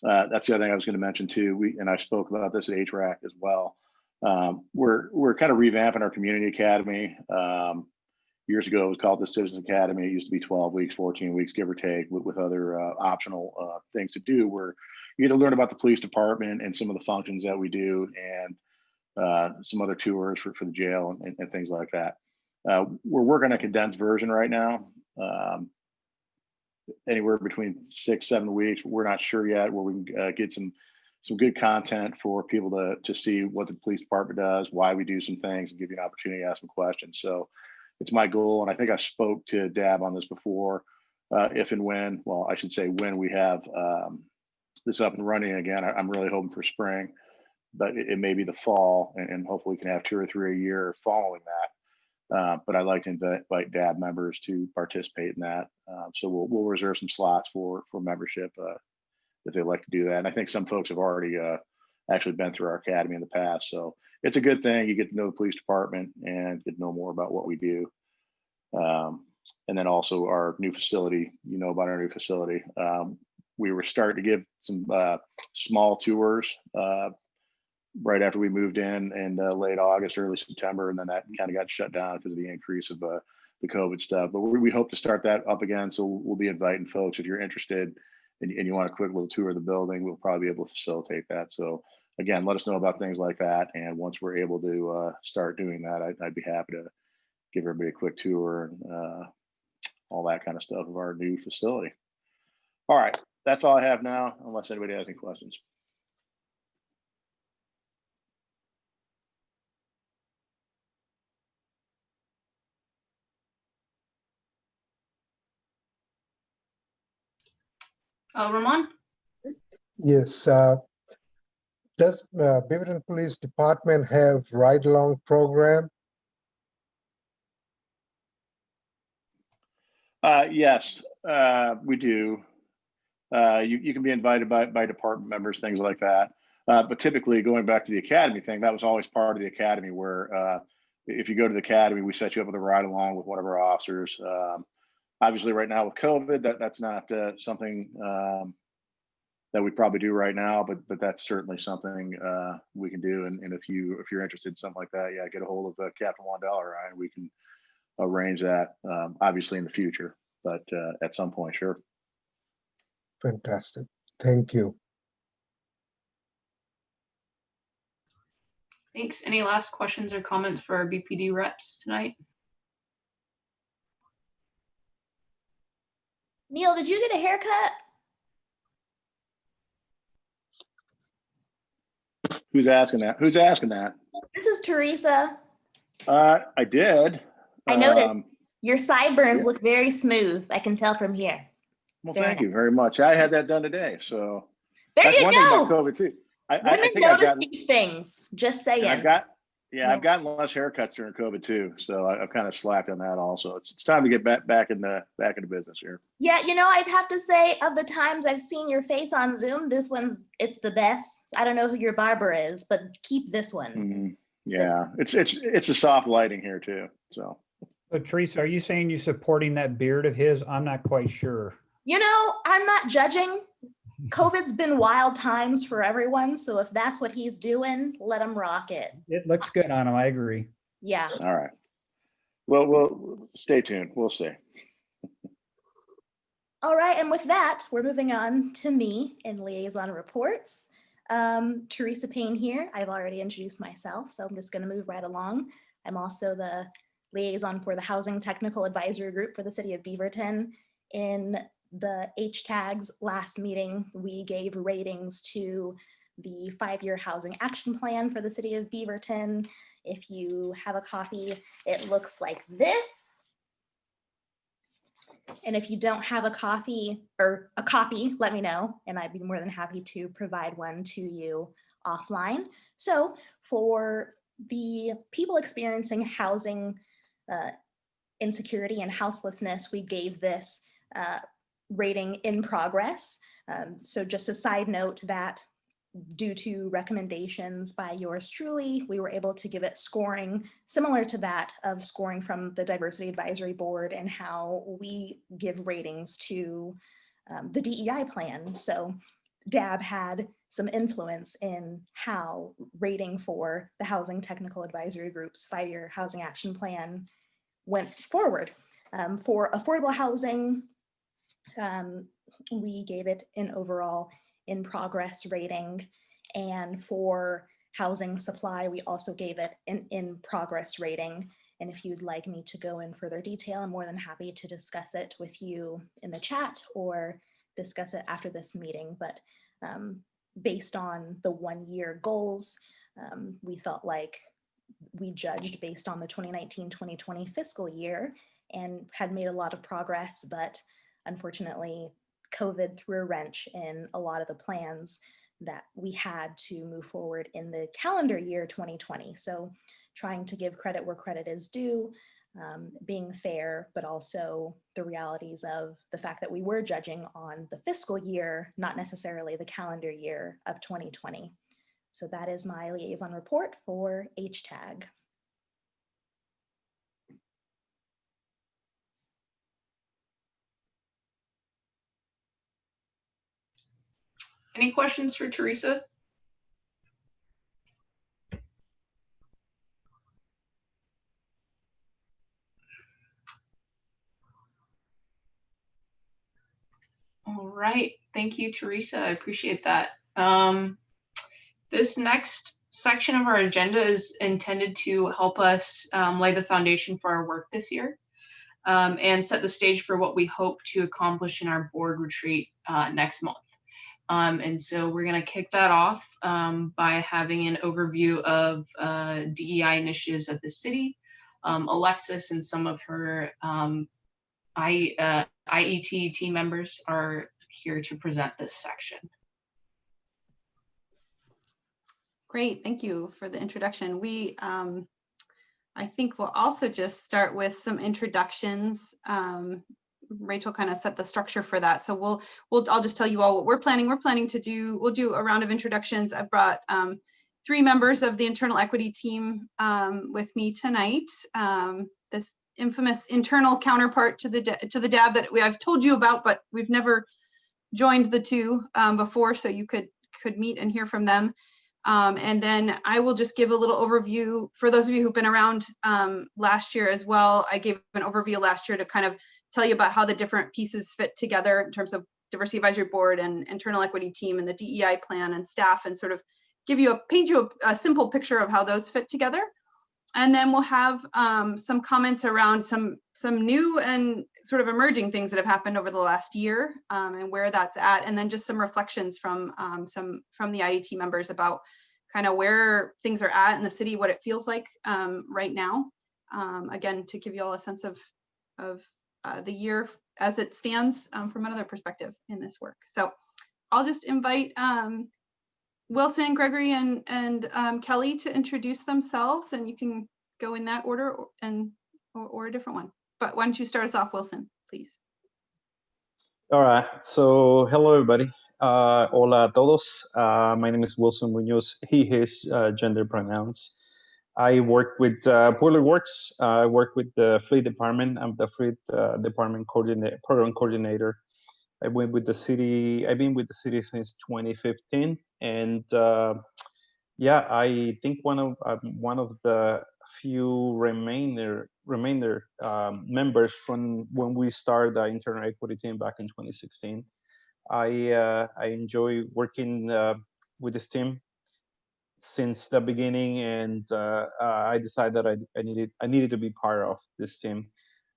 That's the other thing I was going to mention too. And I spoke about this at HRAC as well. We're kind of revamping our community academy. Years ago, it was called the Citizens Academy. It used to be 12 weeks, 14 weeks, give or take, with other optional things to do, where you get to learn about the police department and some of the functions that we do, and some other tours for the jail and things like that. We're working on a condensed version right now, anywhere between 6-7 weeks. We're not sure yet, where we can get some good content for people to see what the police department does, why we do some things, and give you an opportunity to ask some questions. So it's my goal, and I think I spoke to Dab on this before, if and when, well, I should say when we have this up and running again. I'm really hoping for spring, but it may be the fall, and hopefully we can have 2 or 3 a year following that. But I'd like to invite Dab members to participate in that. So we'll reserve some slots for membership if they'd like to do that. And I think some folks have already actually been through our academy in the past. So it's a good thing. You get to know the police department and get to know more about what we do. And then also our new facility, about our new facility. We were starting to give some small tours right after we moved in late August, early September, and then that kind of got shut down because of the increase of the COVID stuff. But we hope to start that up again. So we'll be inviting folks, if you're interested and you want a quick little tour of the building, we'll probably be able to facilitate that. So again, let us know about things like that. And once we're able to start doing that, I'd be happy to give everybody a quick tour and all that kind of stuff of our new facility. All right, that's all I have now, unless anybody has any questions. Ramon? Yes. Does Beaverton Police Department have ride-along program? Yes, we do. You can be invited by department members, things like that. But typically, going back to the academy thing, that was always part of the academy, where if you go to the academy, we set you up with a ride-along with one of our officers. Obviously, right now with COVID, that's not something that we probably do right now, but that's certainly something we can do. And if you're interested in something like that, yeah, get a hold of Captain Wandell or I, and we can arrange that. Obviously in the future, but at some point, sure. Fantastic. Thank you. Thanks. Any last questions or comments for our BPD reps tonight? Neil, did you get a haircut? Who's asking that? Who's asking that? This is Teresa. I did. I noticed your sideburns look very smooth. I can tell from here. Well, thank you very much. I had that done today. So there that's you one go. thing about COVID too. I think notice these things. Just saying. I've gotten less haircuts during COVID too. So I've kind of slacked on that also. It's time to get back into business here. Yeah, I'd have to say, of the times I've seen your face on Zoom, it's the best. I don't know who your barber is, but keep this one. Mm-hmm. Yeah, it's a soft lighting here too. So Teresa, are you saying you're supporting that beard of his? I'm not quite sure. I'm not judging. COVID's been wild times for everyone. So if that's what he's doing, let him rock it. It looks good on him. I agree. Yeah. All right. Well, we'll stay tuned. We'll see. All right. And with that, we're moving on to me in liaison reports. Teresa Payne here. I've already introduced myself, so I'm just going to move right along. I'm also the liaison for the Housing Technical Advisory Group for the City of Beaverton. In the HTAG's last meeting, we gave ratings to the 5-year housing action plan for the City of Beaverton. If you have a copy, it looks like this. And if you don't have a copy, let me know, and I'd be more than happy to provide one to you offline. So for the people experiencing housing insecurity and houselessness, we gave this rating in progress. So just a side note that due to recommendations by yours truly, we were able to give it scoring similar to that of scoring from the Diversity Advisory Board and how we give ratings to the DEI plan. So DAB had some influence in how rating for the Housing Technical Advisory Group's 5-year housing action plan went forward. For affordable housing, we gave it an overall in progress rating. And for housing supply, we also gave it an in progress rating. And if you'd like me to go in further detail, I'm more than happy to discuss it with you in the chat or discuss it after this meeting. But based on the 1-year goals, we felt like we judged based on the 2019-2020 fiscal year and had made a lot of progress, but unfortunately, COVID threw a wrench in a lot of the plans that we had to move forward in the calendar year 2020. So trying to give credit where credit is due, being fair, but also the realities of the fact that we were judging on the fiscal year, not necessarily the calendar year of 2020. So that is my liaison report for HTAG. Any questions for Teresa? All right, thank you, Teresa. I appreciate that. This next section of our agenda is intended to help us lay the foundation for our work this year and set the stage for what we hope to accomplish in our board retreat next month. And so we're going to kick that off by having an overview of DEI initiatives at the city. Alexis and some of her IET team members are here to present this section. Great, thank you for the introduction. We, I think we'll also just start with some introductions. Rachel kind of set the structure for that. So I'll just tell you all what we're planning. We're planning to do, we'll do a round of introductions. I've brought 3 members of the internal equity team with me tonight. This infamous internal counterpart to the DAB that I've told you about, but we've never joined the two before, so you could meet and hear from them. And then I will just give a little overview for those of you who've been around last year as well. I gave an overview last year to kind of tell you about how the different pieces fit together in terms of Diversity Advisory Board and Internal Equity Team and the DEI Plan and staff, and sort of paint you a simple picture of how those fit together. And then we'll have some comments around some new and sort of emerging things that have happened over the last year and where that's at. And then just some reflections from the IET members about kind of where things are at in the city, what it feels like right now. Again, to give you all a sense of the year as it stands from another perspective in this work. So I'll just invite Wilson, Gregory, and Kelly to introduce themselves, and you can go in that order or a different one. But why don't you start us off, Wilson, please? All right. So hello, everybody. Hola a todos. My name is Wilson Munoz. He, his gender pronouns. I work with Boiler Works. I work with the Fleet Department. I'm the Fleet Department program coordinator. I've been with the city since 2015, and yeah, I think one of the few remainder members from when we started the internal equity team back in 2016. I enjoy working with this team since the beginning, and I decided that I needed to be part of this team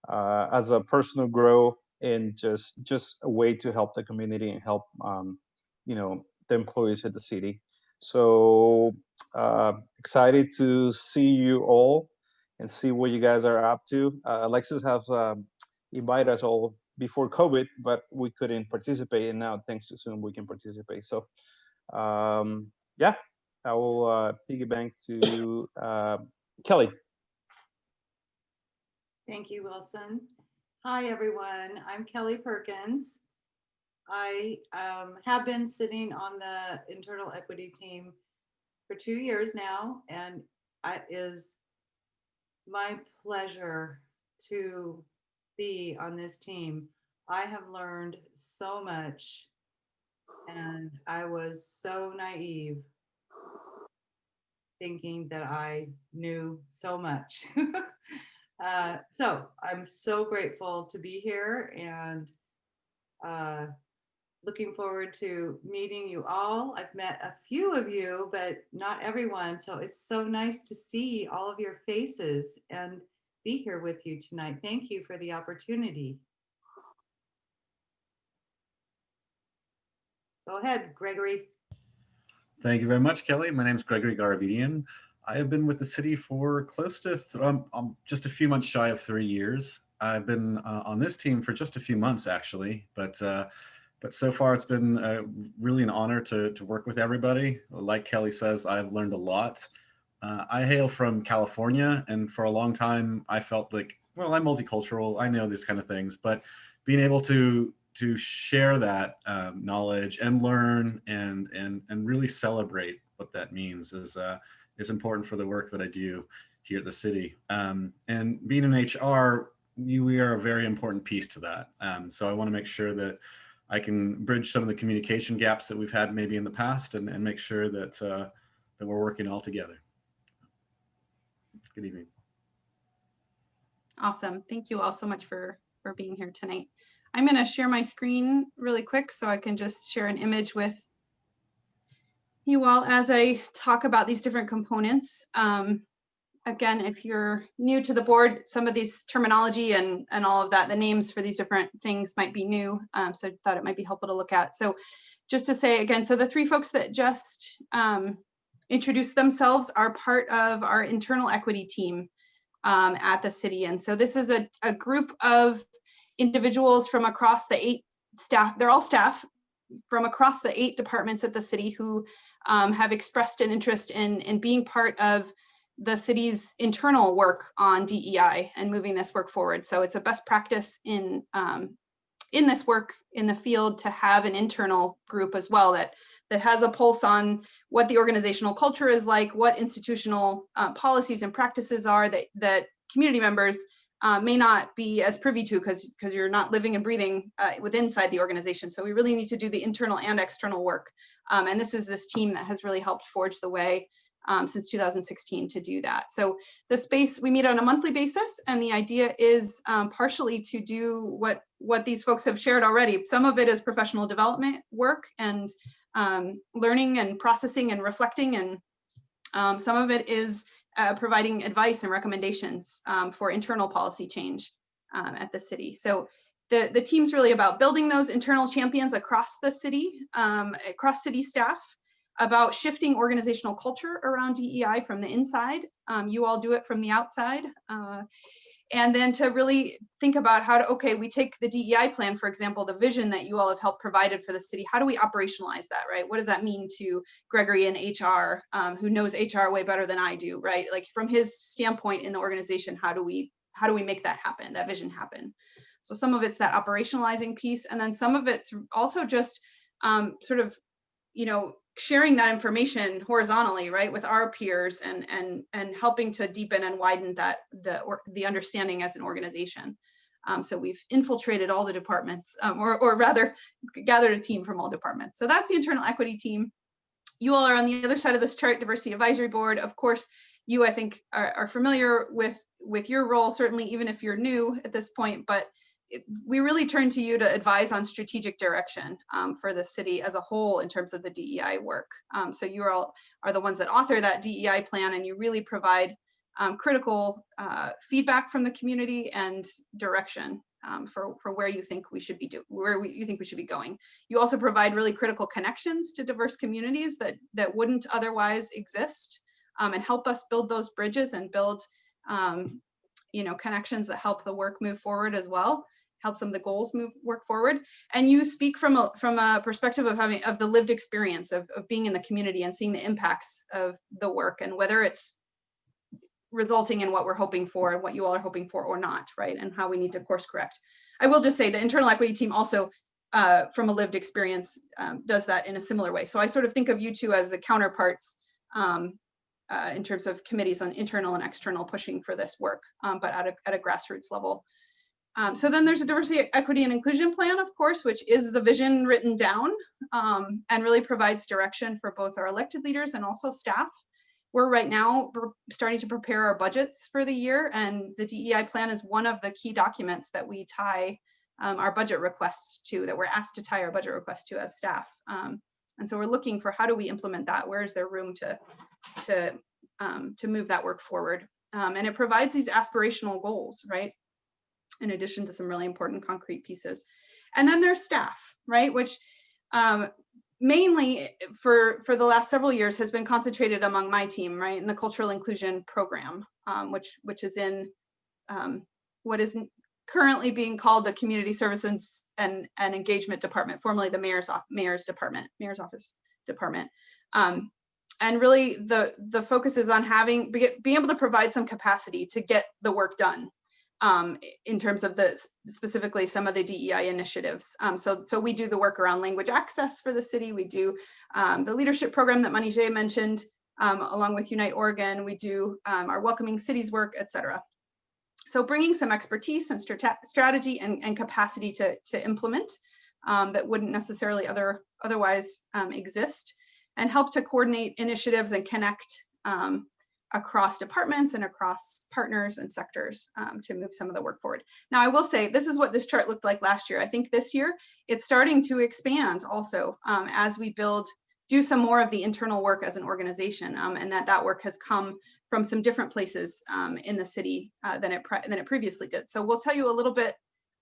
as a personal growth and just a way to help the community and help the employees at the city. So excited to see you all and see what you guys are up to. Alexis has invited us all before COVID, but we couldn't participate, and now thanks to Zoom we can participate. So yeah, I will piggyback to Kelly. Thank you, Wilson. Hi, everyone. I'm Kelly Perkins. I have been sitting on the internal equity team for 2 years now, and it is my pleasure to be on this team. I have learned so much, and I was so naive thinking that I knew so much. So I'm so grateful to be here, and looking forward to meeting you all. I've met a few of you, but not everyone. So it's so nice to see all of your faces and be here with you tonight. Thank you for the opportunity. Go ahead, Gregory. Thank you very much, Kelly. My name is Gregory Garavedian. I have been with the city for close to just a few months shy of 3 years. I've been on this team for just a few months, actually, but so far it's been really an honor to work with everybody. Like Kelly says, I've learned a lot. I hail from California, and for a long time I felt like, well, I'm multicultural, I know these kind of things, but being able to share that knowledge and learn and really celebrate what that means is important for the work that I do here at the city. And being in HR, we are a very important piece to that. So I want to make sure that I can bridge some of the communication gaps that we've had maybe in the past and make sure that that we're working all together. Good evening. Awesome. Thank you all so much for being here tonight. I'm going to share my screen really quick so I can just share an image with you all as I talk about these different components. Again, if you're new to the board, some of these terminology and all of that, the names for these different things might be new. So I thought it might be helpful to look at. So just to say again, so the three folks that just introduced themselves are part of our internal equity team at the city. And so this is a group of individuals from across the 8 staff, they're all staff from across the 8 departments at the city who have expressed an interest in being part of the city's internal work on DEI and moving this work forward. So it's a best practice in this work in the field to have an internal group as well that has a pulse on what the organizational culture is like, what institutional policies and practices are that community members may not be as privy to because you're not living and breathing inside the organization. So we really need to do the internal and external work. And this is this team that has really helped forge the way since 2016 to do that. So the space, we meet on a monthly basis, and the idea is partially to do what these folks have shared already. Some of it is professional development work and learning and processing and reflecting, and some of it is providing advice and recommendations for internal policy change at the city. So the team's really about building those internal champions across the city, across city staff, about shifting organizational culture around DEI from the inside. You all do it from the outside. And then to really think about how to, okay, we take the DEI plan, for example, the vision that you all have helped provided for the city. How do we operationalize that, right? What does that mean to Gregory in HR, who knows HR way better than I do, right? Like from his standpoint in the organization, how do we make that happen, that vision happen? So some of it's that operationalizing piece. And then some of it's also just sort of, sharing that information horizontally, right, with our peers and helping to deepen and widen the understanding as an organization. So we've infiltrated all the departments, or rather gathered a team from all departments. So that's the internal equity team. You all are on the other side of this chart, Diversity Advisory Board. Of course, you, I think, are familiar with your role, certainly even if you're new at this point, but we really turn to you to advise on strategic direction for the city as a whole in terms of the DEI work. So you all are the ones that author that DEI plan, and you really provide critical feedback from the community and direction for where you think we should be you think we should be going. You also provide really critical connections to diverse communities that wouldn't otherwise exist, and help us build those bridges and build connections that help the work move forward as well, help some of the goals work forward. And you speak from a perspective of the lived experience of being in the community and seeing the impacts of the work and whether it's resulting in what we're hoping for and what you all are hoping for or not, right? And how we need to course correct. I will just say the internal equity team also from a lived experience, does that in a similar way. So I sort of think of you two as the counterparts in terms of committees on internal and external pushing for this work, but at a grassroots level. So then there's a diversity, equity, and inclusion plan, of course, which is the vision written down and really provides direction for both our elected leaders and also staff. We're right now starting to prepare our budgets for the year, and the DEI plan is one of the key documents that we tie our budget requests to, that we're asked to tie our budget requests to as staff. And so we're looking for how do we implement that? Where is there room to move that work forward? And it provides these aspirational goals, right? In addition to some really important concrete pieces. And then there's staff, right? Which mainly for the last several years has been concentrated among my team, right? In the cultural inclusion program, which is in what is currently being called the Community Services and Engagement Department, formerly the Mayor's Office Department. And really the focus is on being able to provide some capacity to get the work done in terms of specifically some of the DEI initiatives. So we do the work around language access for the city. We do the leadership program that Manijay mentioned, along with Unite Oregon. We do our Welcoming Cities work, et cetera. So bringing some expertise and strategy and capacity to implement that wouldn't necessarily otherwise exist, and help to coordinate initiatives and connect across departments and across partners and sectors to move some of the work forward. Now, I will say, this is what this chart looked like last year. I think this year it's starting to expand also as we do some more of the internal work as an organization, and that work has come from some different places in the city than it previously did. So we'll tell you a little bit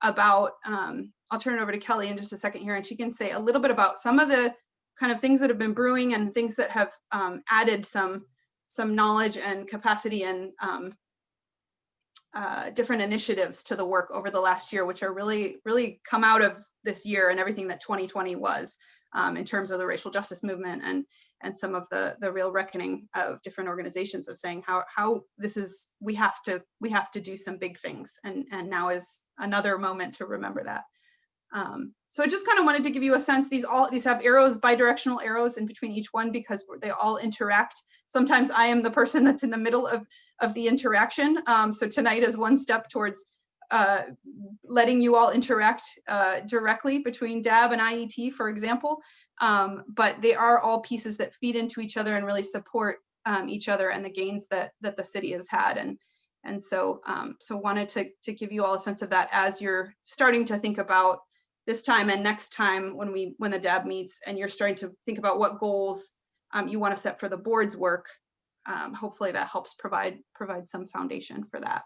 about, I'll turn it over to Kelly in just a second here, and she can say a little bit about some of the kind of things that have been brewing and things that have added some knowledge and capacity and different initiatives to the work over the last year, which are really come out of this year and everything that 2020 was in terms of the racial justice movement and some of the real reckoning of different organizations of saying how this is, we have to do some big things, and now is another moment to remember that. So I just kind of wanted to give you a sense. These have arrows, bidirectional arrows in between each one, because they all interact. Sometimes I am the person that's in the middle of the interaction. So tonight is one step towards letting you all interact directly between DAB and IET, for example. But they are all pieces that feed into each other and really support each other and the gains that the city has had. And so wanted to give you all a sense of that as you're starting to think about this time and next time when the DAB meets, and you're starting to think about what goals you want to set for the board's work. Hopefully that helps provide some foundation for that.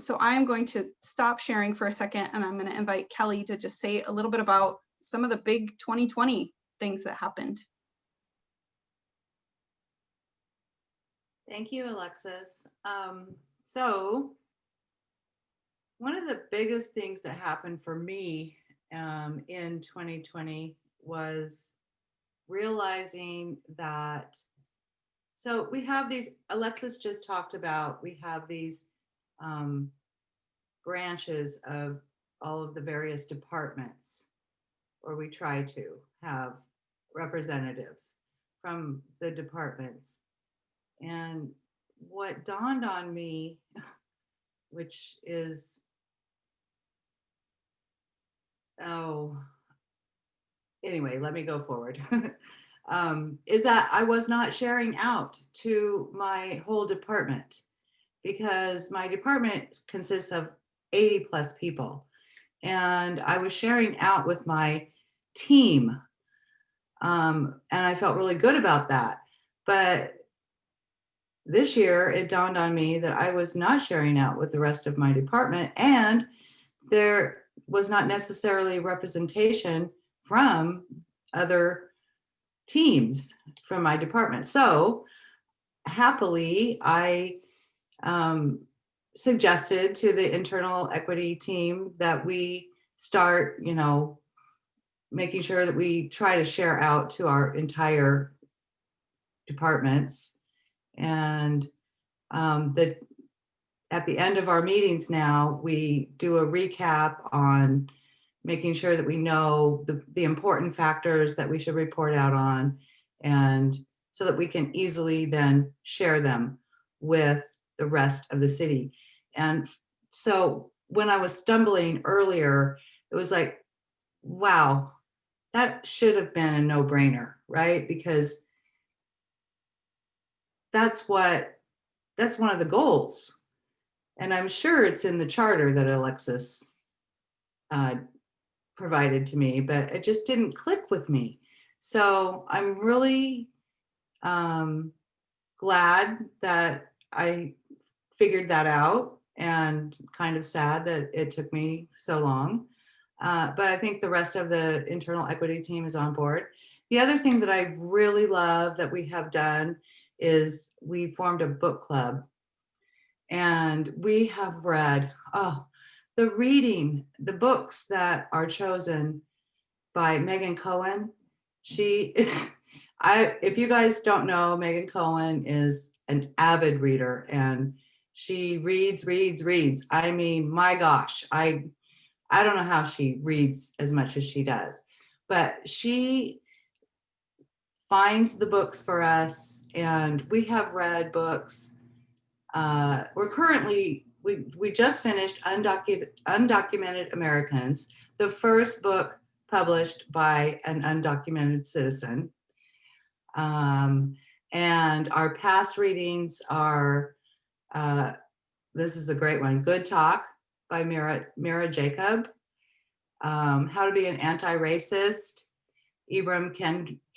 So I'm going to stop sharing for a second, and I'm going to invite Kelly to just say a little bit about some of the big 2020 things that happened. Thank you, Alexis. So one of the biggest things that happened for me in 2020 was realizing that, so we have these, Alexis just talked about, we have these branches of all of the various departments, or we try to have representatives from the departments. And what dawned on me, which is, anyway, let me go forward, is that I was not sharing out to my whole department, because my department consists of 80 plus people. And I was sharing out with my team. And I felt really good about that. But this year, it dawned on me that I was not sharing out with the rest of my department, and there was not necessarily representation from other teams from my department. So happily, I suggested to the internal equity team that we start, making sure that we try to share out to our entire departments. And at the end of our meetings now, we do a recap on making sure that we know the important factors that we should report out on, and so that we can easily then share them with the rest of the city. And so when I was stumbling earlier, it was like, wow, that should have been a no-brainer, right? Because that's one of the goals. And I'm sure it's in the charter that Alexis provided to me, but it just didn't click with me. So I'm really glad that I figured that out, and kind of sad that it took me so long. But I think the rest of the internal equity team is on board. The other thing that I really love that we have done is we formed a book club, and we have read, the books that are chosen by Megan Cohen. If you guys don't know, Megan Cohen is an avid reader, and she reads. I mean, my gosh, I don't know how she reads as much as she does, but she finds the books for us, and we have read books. We're currently, we just finished Undocumented Americans, the first book published by an undocumented citizen. And our past readings are, this is a great one, Good Talk by Mira Jacob, How to Be an Anti-Racist, Ibram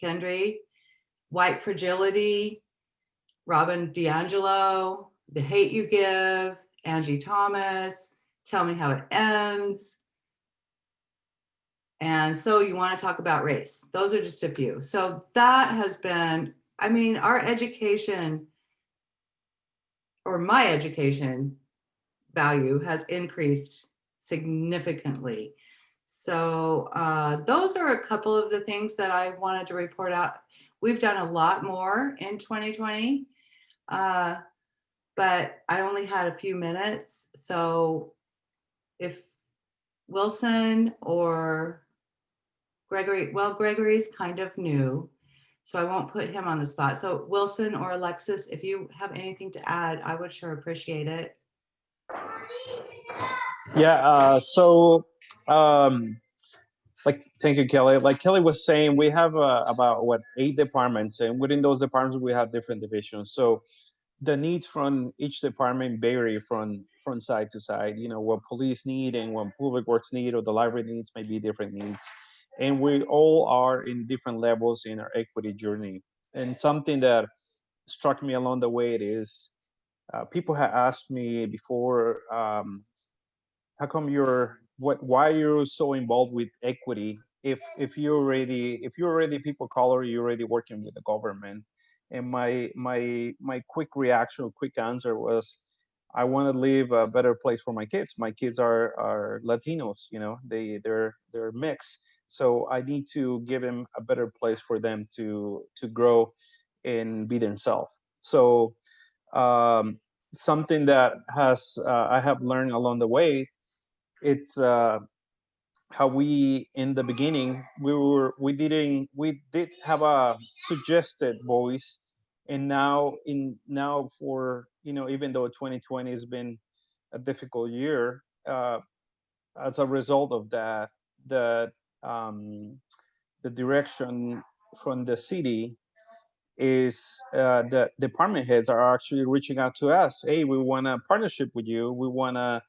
Kendi, White Fragility, Robin DiAngelo, The Hate You Give, Angie Thomas, Tell Me How It Ends, and So You Want to Talk About Race. Those are just a few. So that has been, I mean, our education, or my education value, has increased significantly. So those are a couple of the things that I wanted to report out. We've done a lot more in 2020, but I only had a few minutes. So if Wilson or Gregory, well, Gregory's kind of new, so I won't put him on the spot. So Wilson or Alexis, if you have anything to add, I would sure appreciate it. Yeah, like, thank you, Kelly. Like Kelly was saying, we have about 8 departments, and within those departments, we have different divisions. So the needs from each department vary from side to side. You know, what police need and what public works need, or the library needs, may be different needs. And we all are in different levels in our equity journey. And something that struck me along the way is, people have asked me before, how come why you're so involved with equity if you're already people of color, you're already working with the government? And my quick reaction, quick answer was, I want to leave a better place for my kids. My kids are Latinos, you know, they're mixed. So I need to give them a better place for them to grow and be themselves. So something that I have learned along the way, it's how we, in the beginning, we did have a suggested voice, and now for, you know, even though 2020 has been a difficult year, as a result of that, the direction from the city is, the department heads are actually reaching out to us. Hey, we want a partnership with you. We want to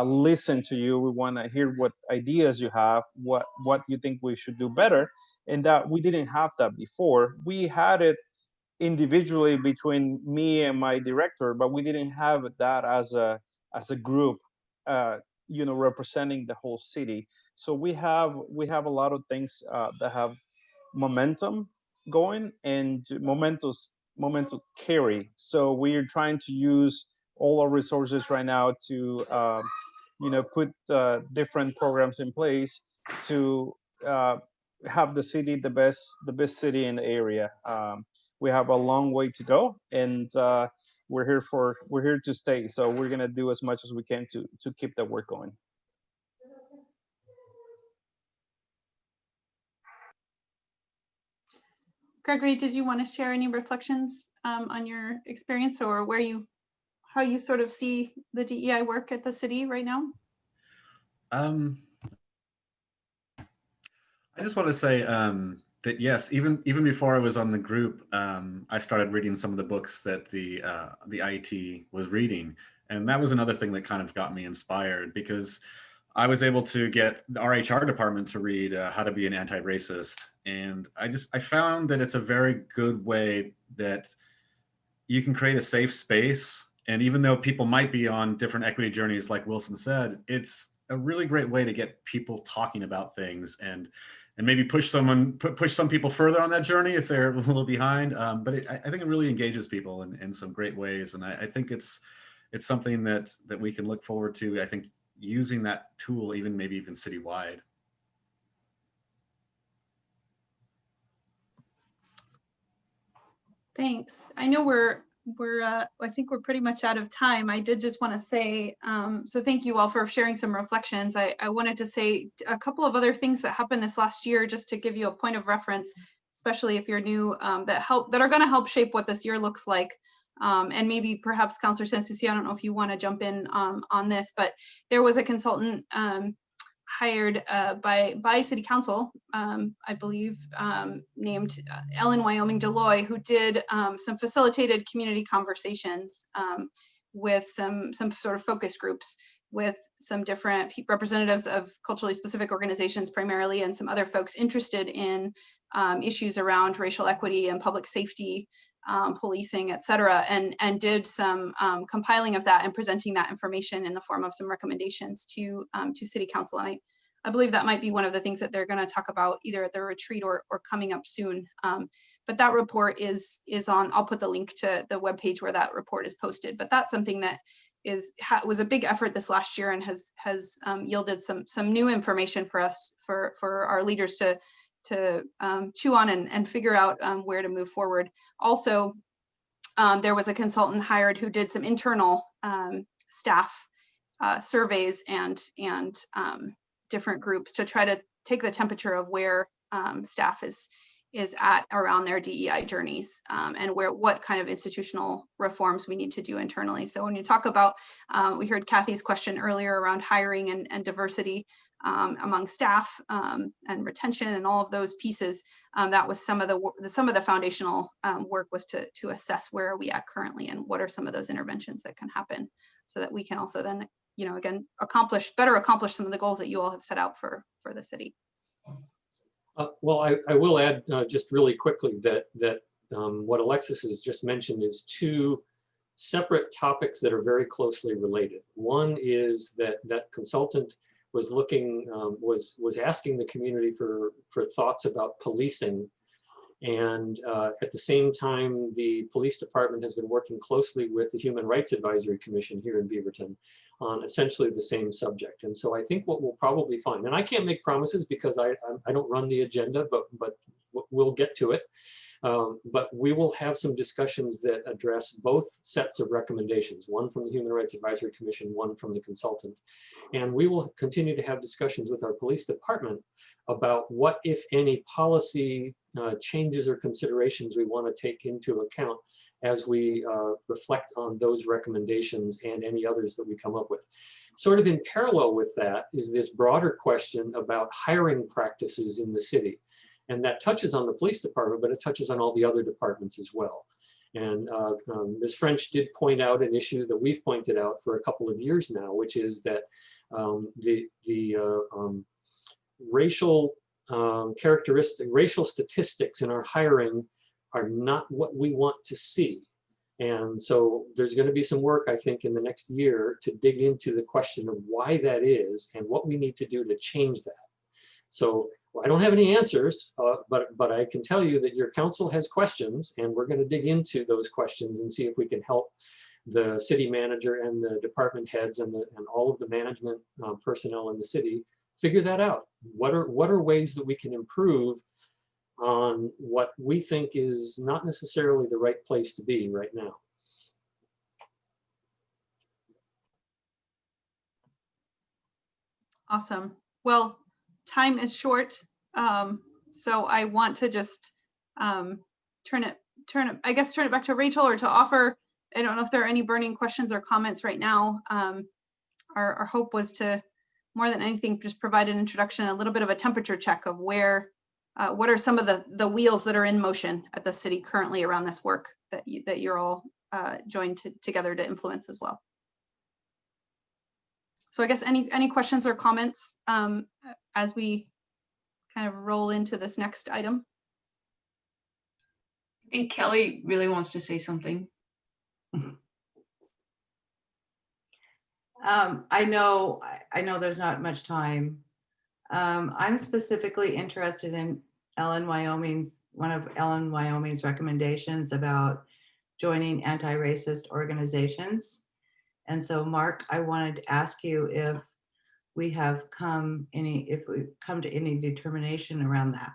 listen to you. We want to hear what ideas you have, what you think we should do better. And that we didn't have that before. We had it individually between me and my director, but we didn't have that as a group, you know, representing the whole city. So we have a lot of things that have momentum going, and momentum carry. So we're trying to use all our resources right now to you know, put different programs in place to have the city the best city in the area. We have a long way to go, and we're here to stay. So we're gonna do as much as we can to keep that work going. Gregory, did you want to share any reflections on your experience, or how you sort of see the DEI work at the city right now? I just want to say that yes, even before I was on the group, I started reading some of the books that the IET was reading, and that was another thing that kind of got me inspired, because I was able to get our HR department to read How to Be an Anti-Racist, and I found that it's a very good way that you can create a safe space. And even though people might be on different equity journeys, like Wilson said, it's a really great way to get people talking about things and maybe push some people further on that journey if they're a little behind. But I think it really engages people in some great ways. And I think it's something that we can look forward to, I think, using that tool, maybe even citywide. Thanks. I know I think we're pretty much out of time. I did just want to say, so thank you all for sharing some reflections. I wanted to say a couple of other things that happened this last year, just to give you a point of reference, especially if you're new, that are going to help shape what this year looks like. And maybe perhaps Councilor Soucie, I don't know if you want to jump in on this, but there was a consultant hired by City Council, I believe, named Ellen Wyoming Deloy, who did some facilitated community conversations with some sort of focus groups with some different representatives of culturally specific organizations primarily, and some other folks interested in issues around racial equity and public safety, policing, et cetera, and did some compiling of that and presenting that information in the form of some recommendations to City Council. And I believe that might be one of the things that they're going to talk about either at the retreat or coming up soon. But that report is on, I'll put the link to the webpage where that report is posted. But that's something that was a big effort this last year and has yielded some new information for us, for our leaders to chew on and figure out where to move forward. Also, there was a consultant hired who did some internal staff surveys and different groups to try to take the temperature of where staff is at around their DEI journeys, and what kind of institutional reforms we need to do internally. So when you talk about, we heard Kathy's question earlier around hiring and diversity among staff and retention and all of those pieces. That was some of the foundational work, was to assess where are we at currently and what are some of those interventions that can happen, so that we can also then, again, better accomplish some of the goals that you all have set out for the city. Well, I will add just really quickly that what Alexis has just mentioned is two separate topics that are very closely related. One is that consultant was looking, was asking the community for thoughts about policing. And at the same time, the police department has been working closely with the Human Rights Advisory Commission here in Beaverton on essentially the same subject. And so I think what we'll probably find, and I can't make promises because I don't run the agenda, but we'll get to it. But we will have some discussions that address both sets of recommendations, one from the Human Rights Advisory Commission, one from the consultant. And we will continue to have discussions with our police department about what, if any, policy changes or considerations we want to take into account as we reflect on those recommendations and any others that we come up with. Sort of in parallel with that is this broader question about hiring practices in the city. And that touches on the police department, but it touches on all the other departments as well. And Ms. French did point out an issue that we've pointed out for a couple of years now, which is that racial racial statistics in our hiring are not what we want to see. And so there's going to be some work, I think, in the next year to dig into the question of why that is and what we need to do to change that. So I don't have any answers, but I can tell you that your council has questions, and we're going to dig into those questions and see if we can help the city manager and the department heads and all of the management personnel in the city figure that out. What are ways that we can improve on what we think is not necessarily the right place to be right now? Awesome. Well, time is short, so I want to just turn it back to Rachel or to offer. I don't know if there are any burning questions or comments right now. Our hope was to, more than anything, just provide an introduction, a little bit of a temperature check of where, what are some of the wheels that are in motion at the city currently around this work that you're all joined together to influence as well. So I guess any questions or comments as we kind of roll into this next item? I think Kelly really wants to say something. I know there's not much time. I'm specifically interested in one of Ellen Wyoming's recommendations about joining anti-racist organizations. And so, Marc, I wanted to ask you if we've come to any determination around that.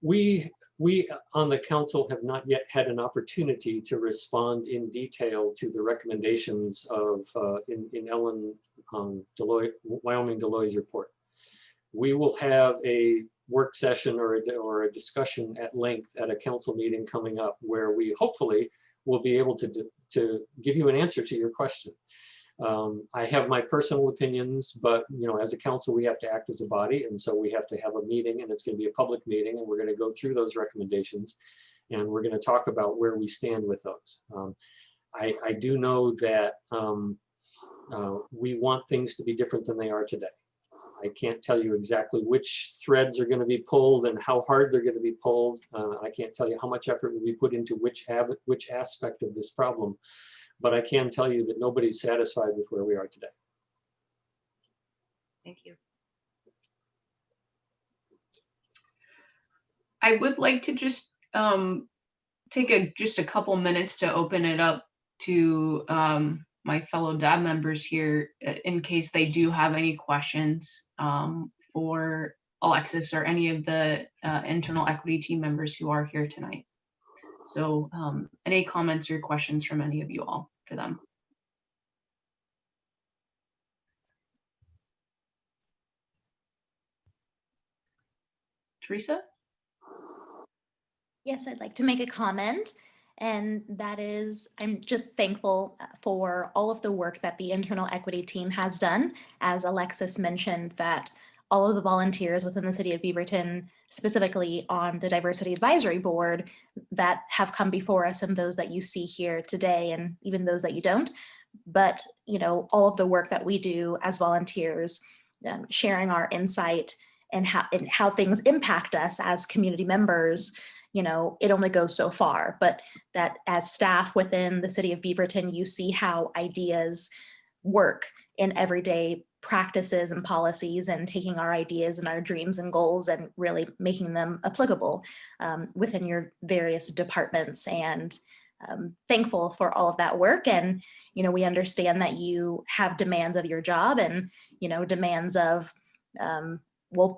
We on the council have not yet had an opportunity to respond in detail to the recommendations of in Ellen Wyoming Deloy's report. We will have a work session or a discussion at length at a council meeting coming up where we hopefully will be able to give you an answer to your question. I have my personal opinions, but as a council, we have to act as a body, and so we have to have a meeting, and it's going to be a public meeting, and we're going to go through those recommendations, and we're going to talk about where we stand with those. I do know that we want things to be different than they are today. I can't tell you exactly which threads are going to be pulled and how hard they're going to be pulled. I can't tell you how much effort will be put into which aspect of this problem. But I can tell you that nobody's satisfied with where we are today. Thank you. I would like to just take just a couple minutes to open it up to my fellow DAB members here in case they do have any questions for Alexis or any of the internal equity team members who are here tonight. So any comments or questions from any of you all for them? Teresa? Yes, I'd like to make a comment, and that is I'm just thankful for all of the work that the internal equity team has done. As Alexis mentioned, that all of the volunteers within the city of Beaverton, specifically on the Diversity Advisory Board, that have come before us, and those that you see here today, and even those that you don't. But, all of the work that we do as volunteers, sharing our insight and how things impact us as community members, it only goes so far. But that as staff within the city of Beaverton, you see how ideas work in everyday practices and policies, and taking our ideas and our dreams and goals and really making them applicable within your various departments. And thankful for all of that work. And, we understand that you have demands of your job and, demands of,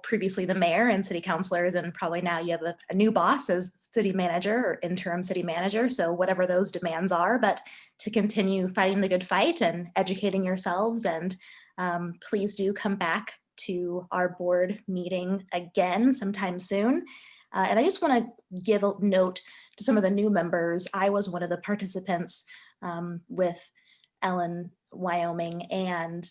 previously the mayor and city councilors, and probably now you have a new boss as city manager or interim city manager. So whatever those demands are, but to continue fighting the good fight and educating yourselves. And please do come back to our board meeting again sometime soon. And I just want to give a note to some of the new members. I was one of the participants with Ellen Wyoming, and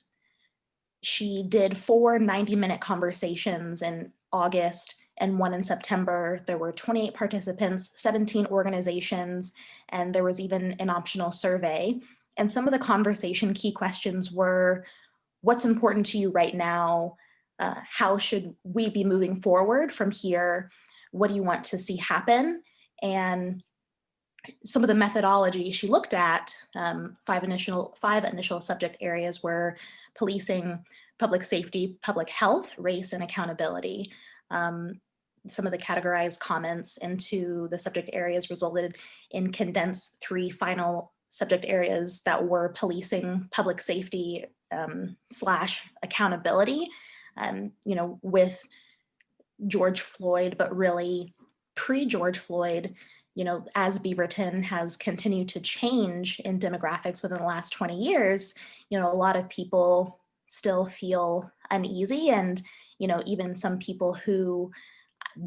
she did 4 90-minute conversations in August and 1 in September. There were 28 participants, 17 organizations, and there was even an optional survey. And some of the conversation key questions were, what's important to you right now? How should we be moving forward from here? What do you want to see happen? And some of the methodology she looked at, 5 initial subject areas were policing, public safety, public health, race, and accountability. Some of the categorized comments into the subject areas resulted in condensed 3 final subject areas that were policing, public safety, / accountability, with George Floyd, but really pre-George Floyd, as Beaverton has continued to change in demographics within the last 20 years, a lot of people still feel uneasy, and, even some people who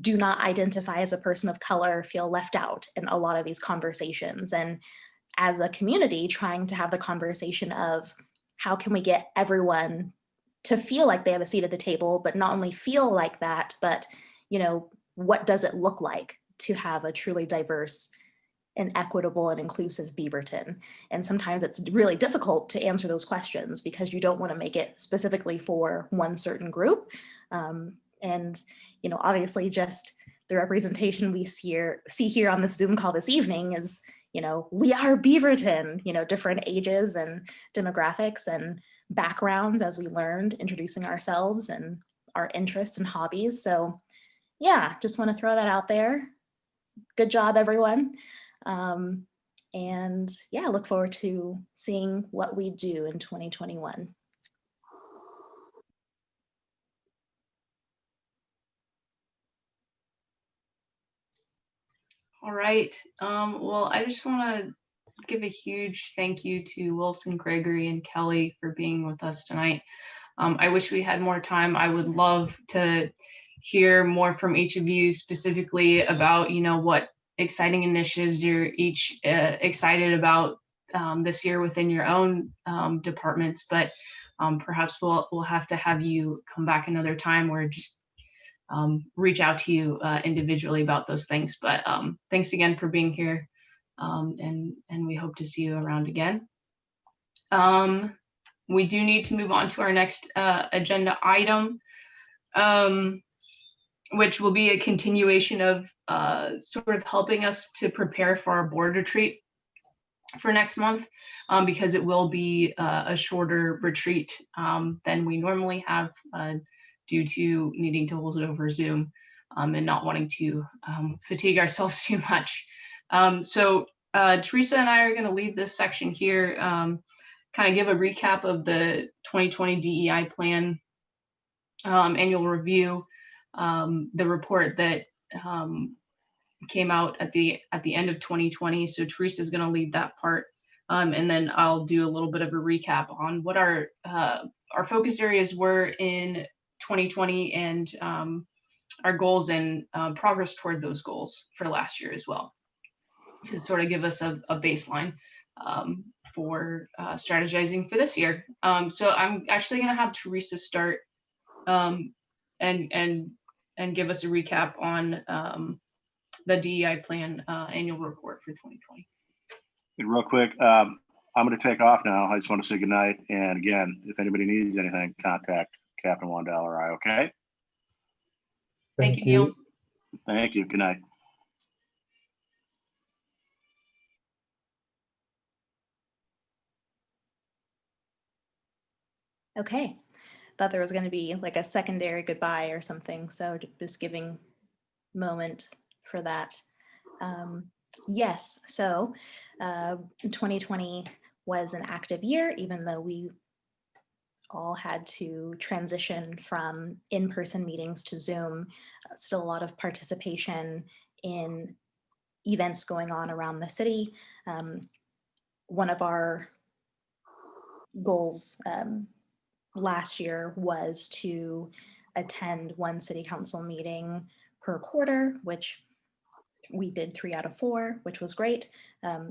do not identify as a person of color feel left out in a lot of these conversations. And as a community, trying to have the conversation of how can we get everyone to feel like they have a seat at the table, but not only feel like that, but, you know, what does it look like to have a truly diverse and equitable and inclusive Beaverton? And sometimes it's really difficult to answer those questions because you don't want to make it specifically for one certain group. And, you know, obviously just the representation we see here on this Zoom call this evening is, you know, we are Beaverton, you know, different ages and demographics and backgrounds as we learned, introducing ourselves and our interests and hobbies. So yeah, just want to throw that out there. Good job, everyone. And yeah, look forward to seeing what we do in 2021. All right. Well, I just want to give a huge thank you to Wilson, Gregory, and Kelly for being with us tonight. I wish we had more time. I would love to hear more from each of you specifically about, you know, what exciting initiatives you're each excited about this year within your own departments. But perhaps we'll have to have you come back another time or just reach out to you individually about those things. But thanks again for being here, and we hope to see you around again. We do need to move on to our next agenda item, which will be a continuation of sort of helping us to prepare for our board retreat for next month, because it will be a shorter retreat than we normally have due to needing to hold it over Zoom and not wanting to fatigue ourselves too much. So Teresa and I are going to lead this section here, kind of give a recap of the 2020 DEI Plan annual review, the report that came out at the end of 2020. So Teresa is going to lead that part, and then I'll do a little bit of a recap on what our focus areas were in 2020 and our goals and progress toward those goals for last year as well, to sort of give us a baseline for strategizing for this year. So I'm actually going to have Teresa start and give us a recap on the DEI Plan annual report for 2020. And real quick, I'm going to take off now. I just want to say goodnight. And again, if anybody needs anything, contact Captain Wandell or I, okay? Thank you, Neil. Thank you. Good night. Okay, thought there was going to be like a secondary goodbye or something, so just giving a moment for that. Yes, so 2020 was an active year, even though we all had to transition from in-person meetings to Zoom. Still a lot of participation in events going on around the city. One of our goals last year was to attend one city council meeting per quarter, which we did 3 out of 4, which was great.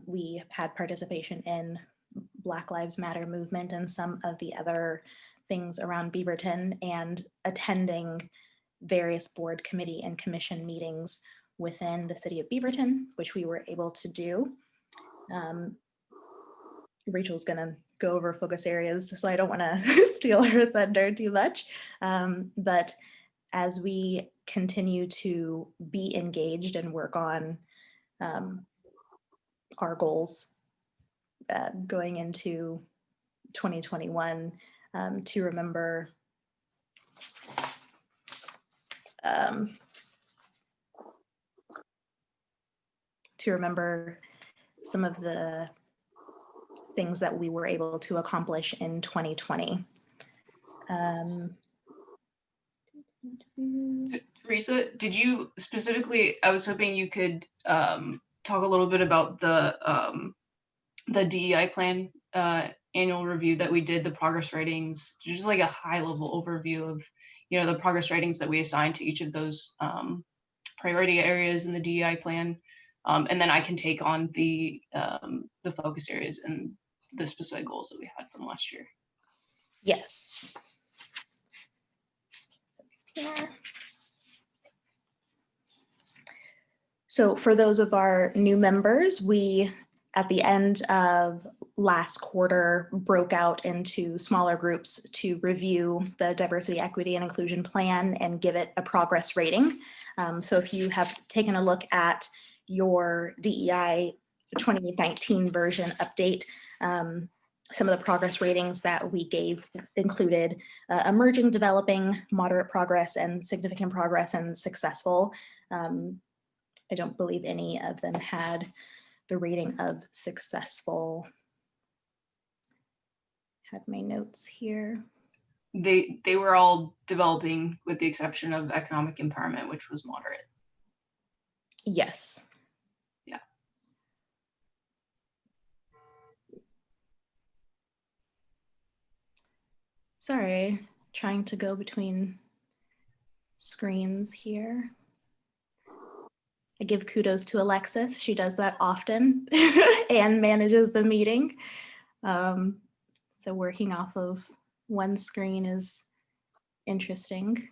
We had participation in Black Lives Matter movement and some of the other things around Beaverton, and attending various board, committee, and commission meetings within the city of Beaverton, which we were able to do. Rachel's gonna go over focus areas, so I don't wanna steal her thunder too much. But as we continue to be engaged and work on our goals going into 2021, to remember some of the things that we were able to accomplish in 2020. Teresa, did you specifically, I was hoping you could talk a little bit about the DEI Plan annual review that we did, the progress ratings, just like a high level overview of, you know, the progress ratings that we assigned to each of those priority areas in the DEI plan. And then I can take on the focus areas and the specific goals that we had from last year. Yes. Yeah. So for those of our new members, we, at the end of last quarter, broke out into smaller groups to review the diversity, equity, and inclusion plan and give it a progress rating. So if you have taken a look at your DEI 2019 version update, some of the progress ratings that we gave included emerging, developing, moderate progress, and significant progress, and successful. I don't believe any of them had the rating of successful. Had my notes here. They were all developing with the exception of economic empowerment, which was moderate. Yes. Yeah. Sorry, trying to go between screens here. I give kudos to Alexis. She does that often and manages the meeting. So working off of one screen is interesting.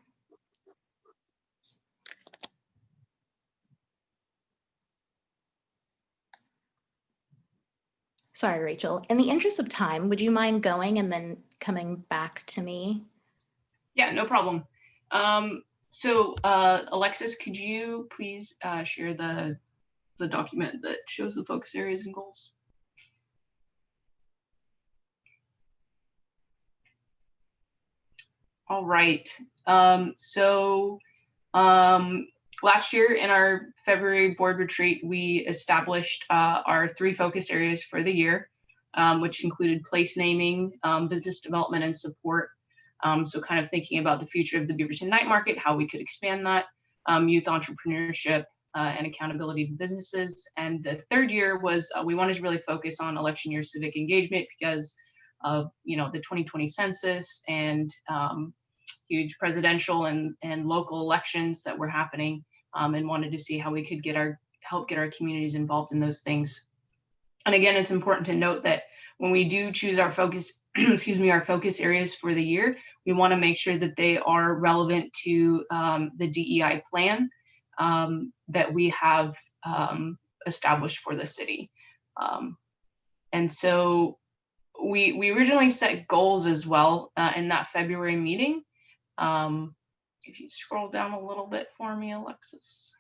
Sorry, Rachel. In the interest of time, would you mind going and then coming back to me? Yeah, no problem. So Alexis, could you please share the document that shows the focus areas and goals? All right. Last year in our February board retreat, we established our 3 focus areas for the year, which included place naming, business development, and support. So kind of thinking about the future of the Beaverton night market, how we could expand that, youth entrepreneurship, and accountability to businesses. And the 3rd year was we wanted to really focus on election year civic engagement because of the 2020 census and huge presidential and local elections that were happening, and wanted to see how we could help get our communities involved in those things. And again, it's important to note that when we do choose our focus, our focus areas for the year, we want to make sure that they are relevant to the DEI plan that we have established for the city. And so we originally set goals as well in that February meeting. If you scroll down a little bit for me, Alexis.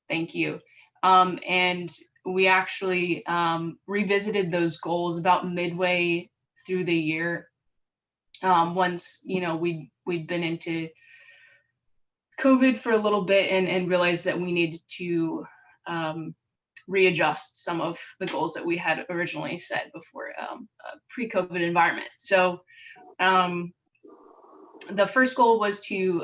Thank you. And we actually revisited those goals about midway through the year. Once, we'd been into COVID for a little bit and realized that we needed to readjust some of the goals that we had originally set before a pre-COVID environment. So the first goal was to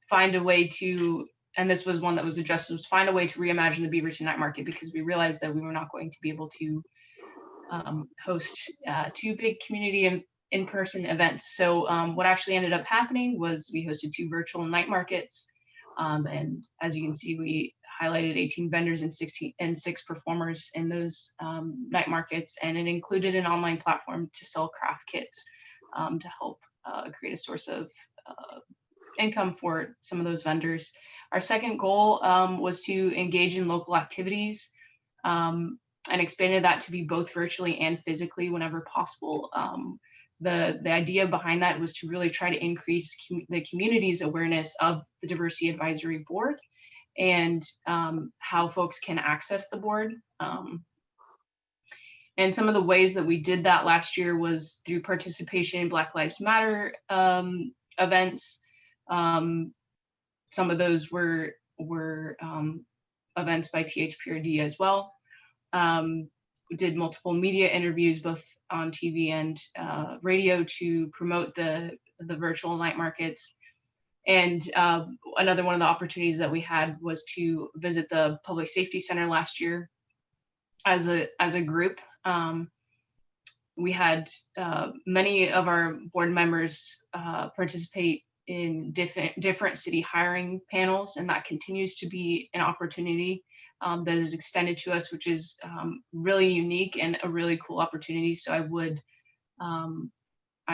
find a way to, and this was one that was adjusted, was find a way to reimagine the Beaverton night market, because we realized that we were not going to be able to host 2 big community in-person events. So what actually ended up happening was we hosted 2 virtual night markets. And as you can see, we highlighted 18 vendors and 6 performers in those night markets. And it included an online platform to sell craft kits to help create a source of income for some of those vendors. Our second goal was to engage in local activities and expanded that to be both virtually and physically whenever possible. The idea behind that was to really try to increase the community's awareness of the Diversity Advisory Board and how folks can access the board. And some of the ways that we did that last year was through participation in Black Lives Matter events. Some of those were events by THPRD as well. We did multiple media interviews, both on TV and radio, to promote the virtual night markets. And another one of the opportunities that we had was to visit the Public Safety Center last year as a group. We had many of our board members participate in different city hiring panels, and that continues to be an opportunity that is extended to us, which is really unique and a really cool opportunity. So I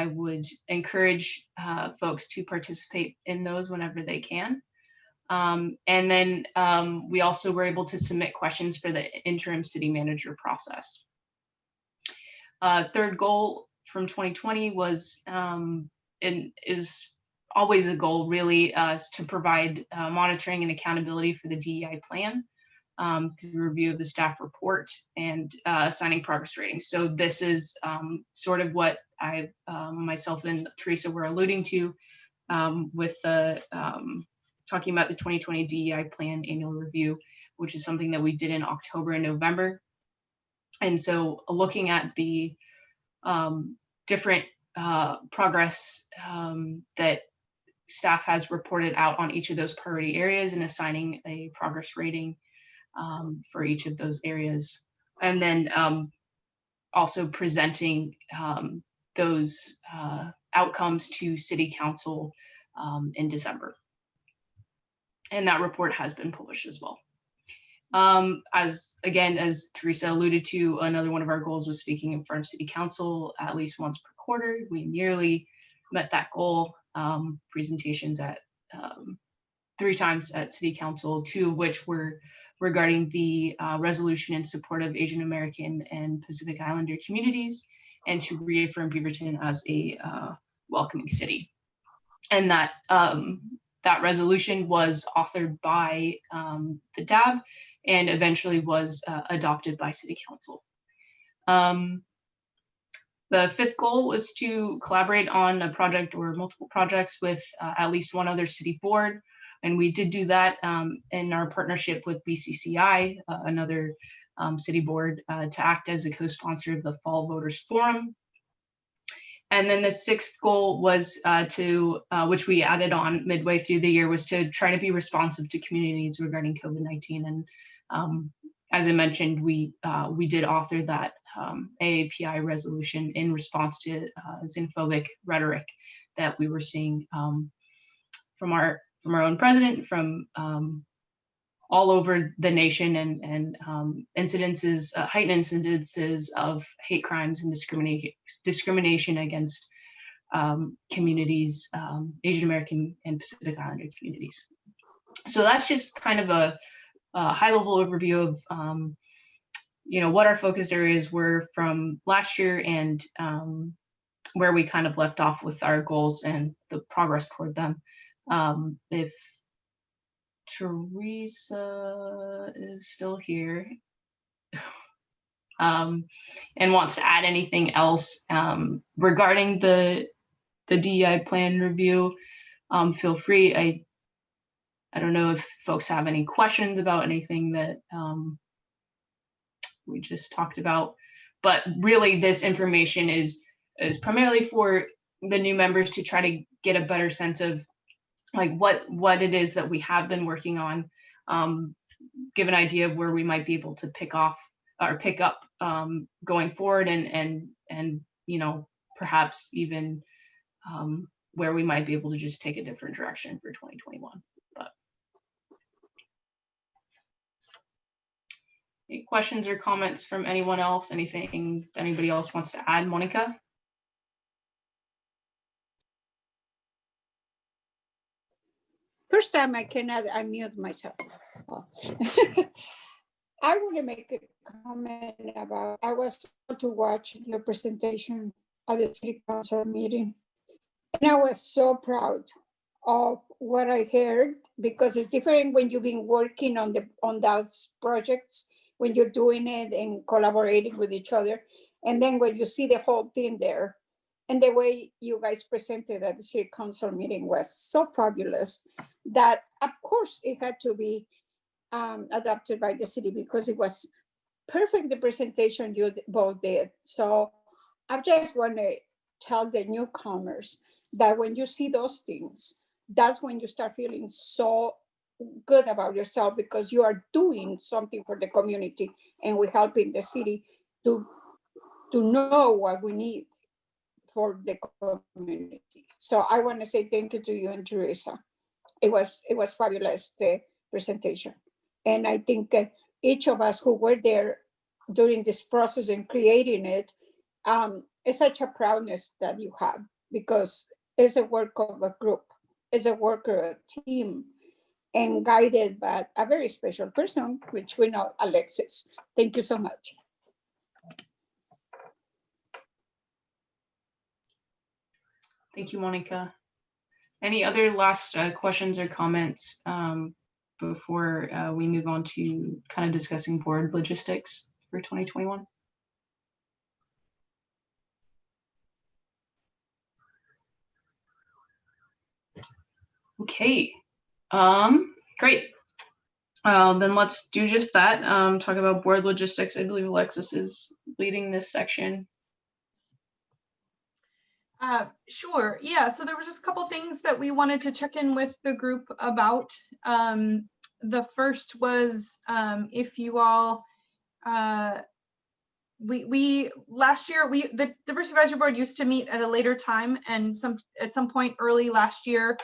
would encourage folks to participate in those whenever they can. And then we also were able to submit questions for the interim city manager process. Third goal from 2020 was, and is always a goal really, is to provide monitoring and accountability for the DEI plan through review of the staff report and assigning progress ratings. So this is sort of what I, myself and Teresa were alluding to with the talking about the 2020 DEI Plan annual review, which is something that we did in October and November. And so looking at the different progress that staff has reported out on each of those priority areas and assigning a progress rating for each of those areas. And then also presenting those outcomes to City Council in December. And that report has been published as well. As Teresa alluded to, another one of our goals was speaking in front of City Council at least once per quarter. We nearly met that goal. Presentations at 3 times at City Council, 2 of which were regarding the resolution in support of Asian American and Pacific Islander communities, and to reaffirm Beaverton as a welcoming city. And that that resolution was authored by the DAB and eventually was adopted by City Council. The 5th goal was to collaborate on a project or multiple projects with at least one other city board. And we did do that in our partnership with BCCI, another city board, to act as a co-sponsor of the Fall Voters Forum. And then the 6th goal was which we added on midway through the year, was to try to be responsive to community needs regarding COVID-19. And as I mentioned, we did author that AAPI resolution in response to xenophobic rhetoric that we were seeing from our own president, from all over the nation, and incidences, heightened incidences of hate crimes and discrimination against communities, Asian American and Pacific Islander communities. So that's just kind of a high-level overview of what our focus areas were from last year, and where we kind of left off with our goals and the progress toward them. If Teresa is still here and wants to add anything else regarding the DEI plan review, feel free. I don't know if folks have any questions about anything that we just talked about, but really this information is primarily for the new members to try to get a better sense of like what it is that we have been working on, give an idea of where we might be able to pick up going forward, and perhaps even where we might be able to just take a different direction for 2021. But any questions or comments from anyone else? Anything anybody else wants to add? Monica? First time I cannot unmute myself. I want to make a comment about, I was able to watch your presentation at the City Council meeting, and I was so proud of what I heard, because it's different when you've been working on those projects, when you're doing it and collaborating with each other, and then when you see the whole thing there. And the way you guys presented at the City Council meeting was so fabulous that, of course, it had to be adopted by the city, because it was perfect, the presentation you both did. So I just want to tell the newcomers that when you see those things, that's when you start feeling so good about yourself, because you are doing something for the community, and we're helping the city to know what we need for the community. So I want to say thank you to you and Teresa. It was fabulous, the presentation. And I think each of us who were there during this process and creating it, it's such a proudness that you have, because it's a work of a group, it's a work of a team, and guided by a very special person, which we know, Alexis. Thank you so much. Thank you, Monica. Any other last questions or comments before we move on to kind of discussing board logistics for 2021? Okay, great. Then let's do just that. Talk about board logistics. I believe Alexis is leading this section. Sure. Yeah. So there was just a couple things that we wanted to check in with the group about. The first was if you all, we last year, the Diversity Advisory Board used to meet at a later time, and at some point early last year,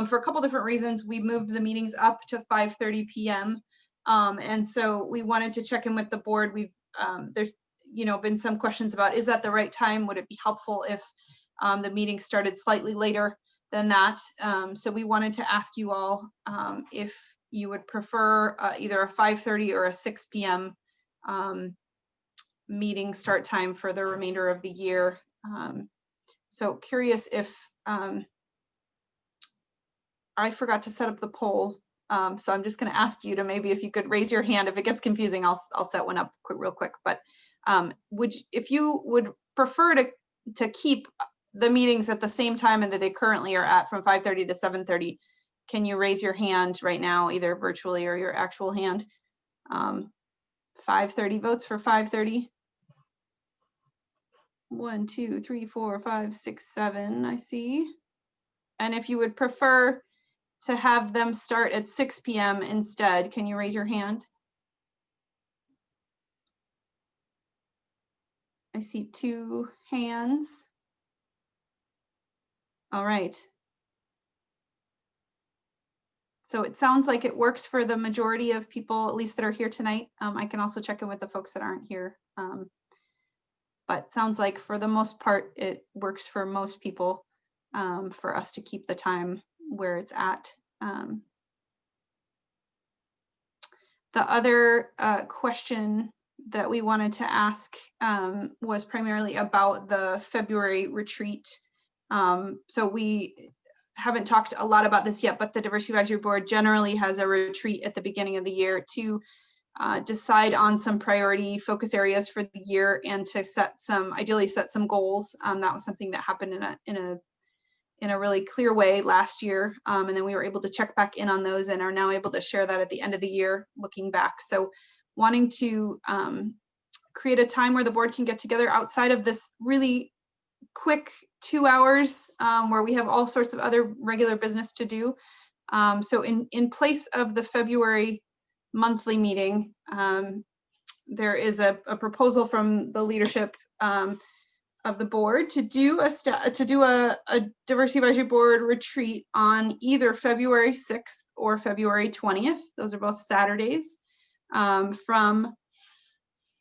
for a couple different reasons, we moved the meetings up to 5:30 p.m. And so we wanted to check in with the board. We've there's been some questions about, is that the right time? Would it be helpful if the meeting started slightly later than that? So we wanted to ask you all if you would prefer either a 5:30 or a 6 p.m. Meeting start time for the remainder of the year. So curious if, I forgot to set up the poll. So I'm just gonna ask you to maybe if you could raise your hand. If it gets confusing, I'll set one up real quick. But if you would prefer to keep the meetings at the same time and that they currently are at, from 5:30 to 7:30, can you raise your hand right now, either virtually or your actual hand? 5:30 votes for 5:30. 1, 2, 3, 4, 5, 6, 7, I see. And if you would prefer to have them start at 6 p.m. instead, can you raise your hand? I see 2 hands. All right. So it sounds like it works for the majority of people, at least that are here tonight. I can also check in with the folks that aren't here. But sounds like for the most part, it works for most people for us to keep the time where it's at. The other question that we wanted to ask was primarily about the February retreat. So we haven't talked a lot about this yet, but the Diversity Advisory Board generally has a retreat at the beginning of the year to decide on some priority focus areas for the year and to ideally set some goals. That was something that happened in a really clear way last year. And then we were able to check back in on those and are now able to share that at the end of the year, looking back. So wanting to create a time where the board can get together outside of this really quick 2 hours where we have all sorts of other regular business to do. So in place of the February monthly meeting, there is a proposal from the leadership of the board to do a Diversity Advisory Board retreat on either February 6th or February 20th. Those are both Saturdays, from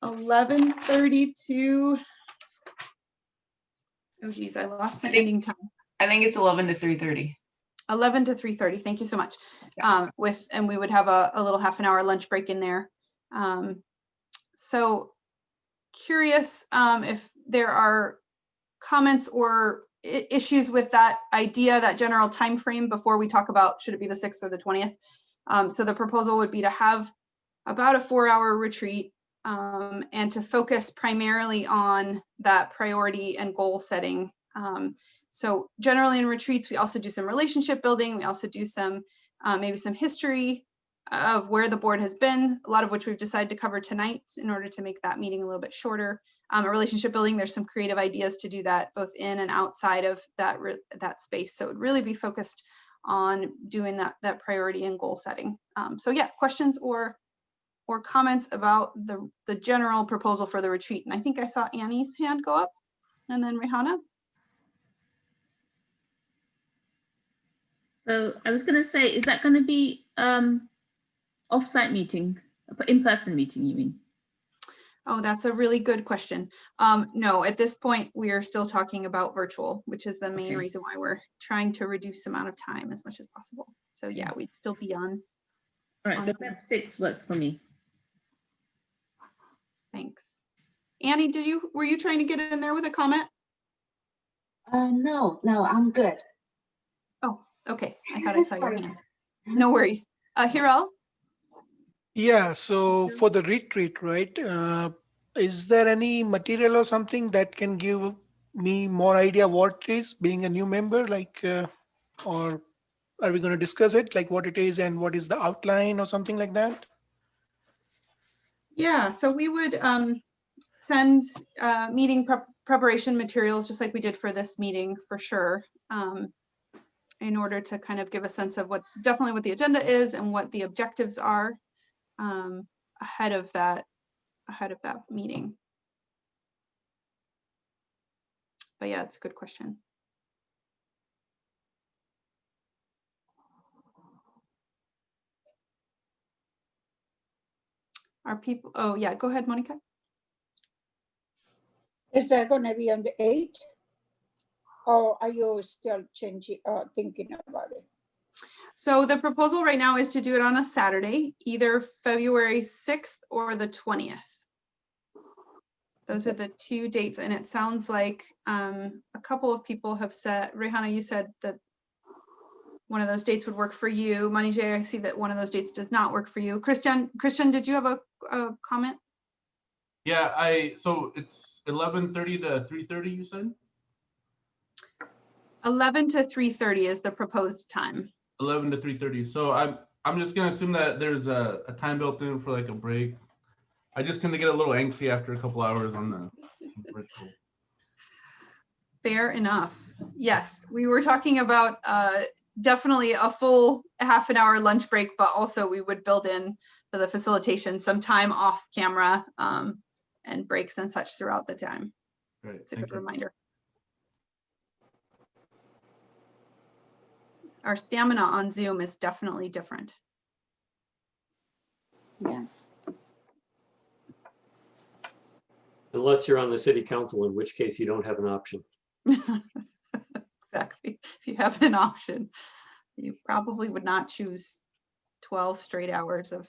11:30 to, oh geez, I lost my ending time. I think it's 11 to 3:30. 11 to 3:30. Thank you so much. And we would have a little half an hour lunch break in there. So curious if there are comments or issues with that idea, that general time frame, before we talk about should it be the 6th or the 20th. So the proposal would be to have about a 4-hour retreat and to focus primarily on that priority and goal setting. So generally in retreats, we also do some relationship building. We also do some maybe some history of where the board has been, a lot of which we've decided to cover tonight in order to make that meeting a little bit shorter. A relationship building, there's some creative ideas to do that both in and outside of that space. So it would really be focused on doing that priority and goal setting. So yeah, questions or comments about the general proposal for the retreat. And I think I saw Annie's hand go up, and then Rihanna. So I was going to say, is that going to be off-site meeting, in-person meeting, you mean? Oh, that's a really good question. No, at this point, we are still talking about virtual, which is the main reason why we're trying to reduce the amount of time as much as possible. So yeah, we'd still be on. All right, so Feb 6 works for me. Thanks. Annie, were you trying to get in there with a comment? No, I'm good. Oh, okay. I thought I saw your hand. No worries. Hiral? Yeah, so for the retreat, right, is there any material or something that can give me more idea what it is, being a new member, like, or are we going to discuss it, like what it is and what is the outline or something like that? Yeah, so we would send meeting preparation materials just like we did for this meeting for sure, in order to kind of give a sense of definitely what the agenda is and what the objectives are ahead of that meeting. But yeah, it's a good question. Are people, oh yeah, go ahead, Monica. Is that going to be on the 8th? Or are you still thinking about it? So the proposal right now is to do it on a Saturday, either February 6th or the 20th. Those are the two dates, and it sounds like a couple of people have said, Rehana, you said that one of those dates would work for you. Manijay, I see that one of those dates does not work for you. Christian, did you have a comment? Yeah, so it's 11:30 to 3:30, you said? 11 to 3:30 is the proposed time. 11 to 3:30. So I'm just gonna assume that there's a time built in for like a break. I just tend to get a little angsty after a couple hours on the virtual. Fair enough. Yes, we were talking about definitely a full half an hour lunch break, but also we would build in for the facilitation some time off camera and breaks and such throughout the time. Right. It's a good reminder. Our stamina on Zoom is definitely different. Yeah. Unless you're on the city council, in which case you don't have an option. Exactly. If you have an option, you probably would not choose 12 straight hours of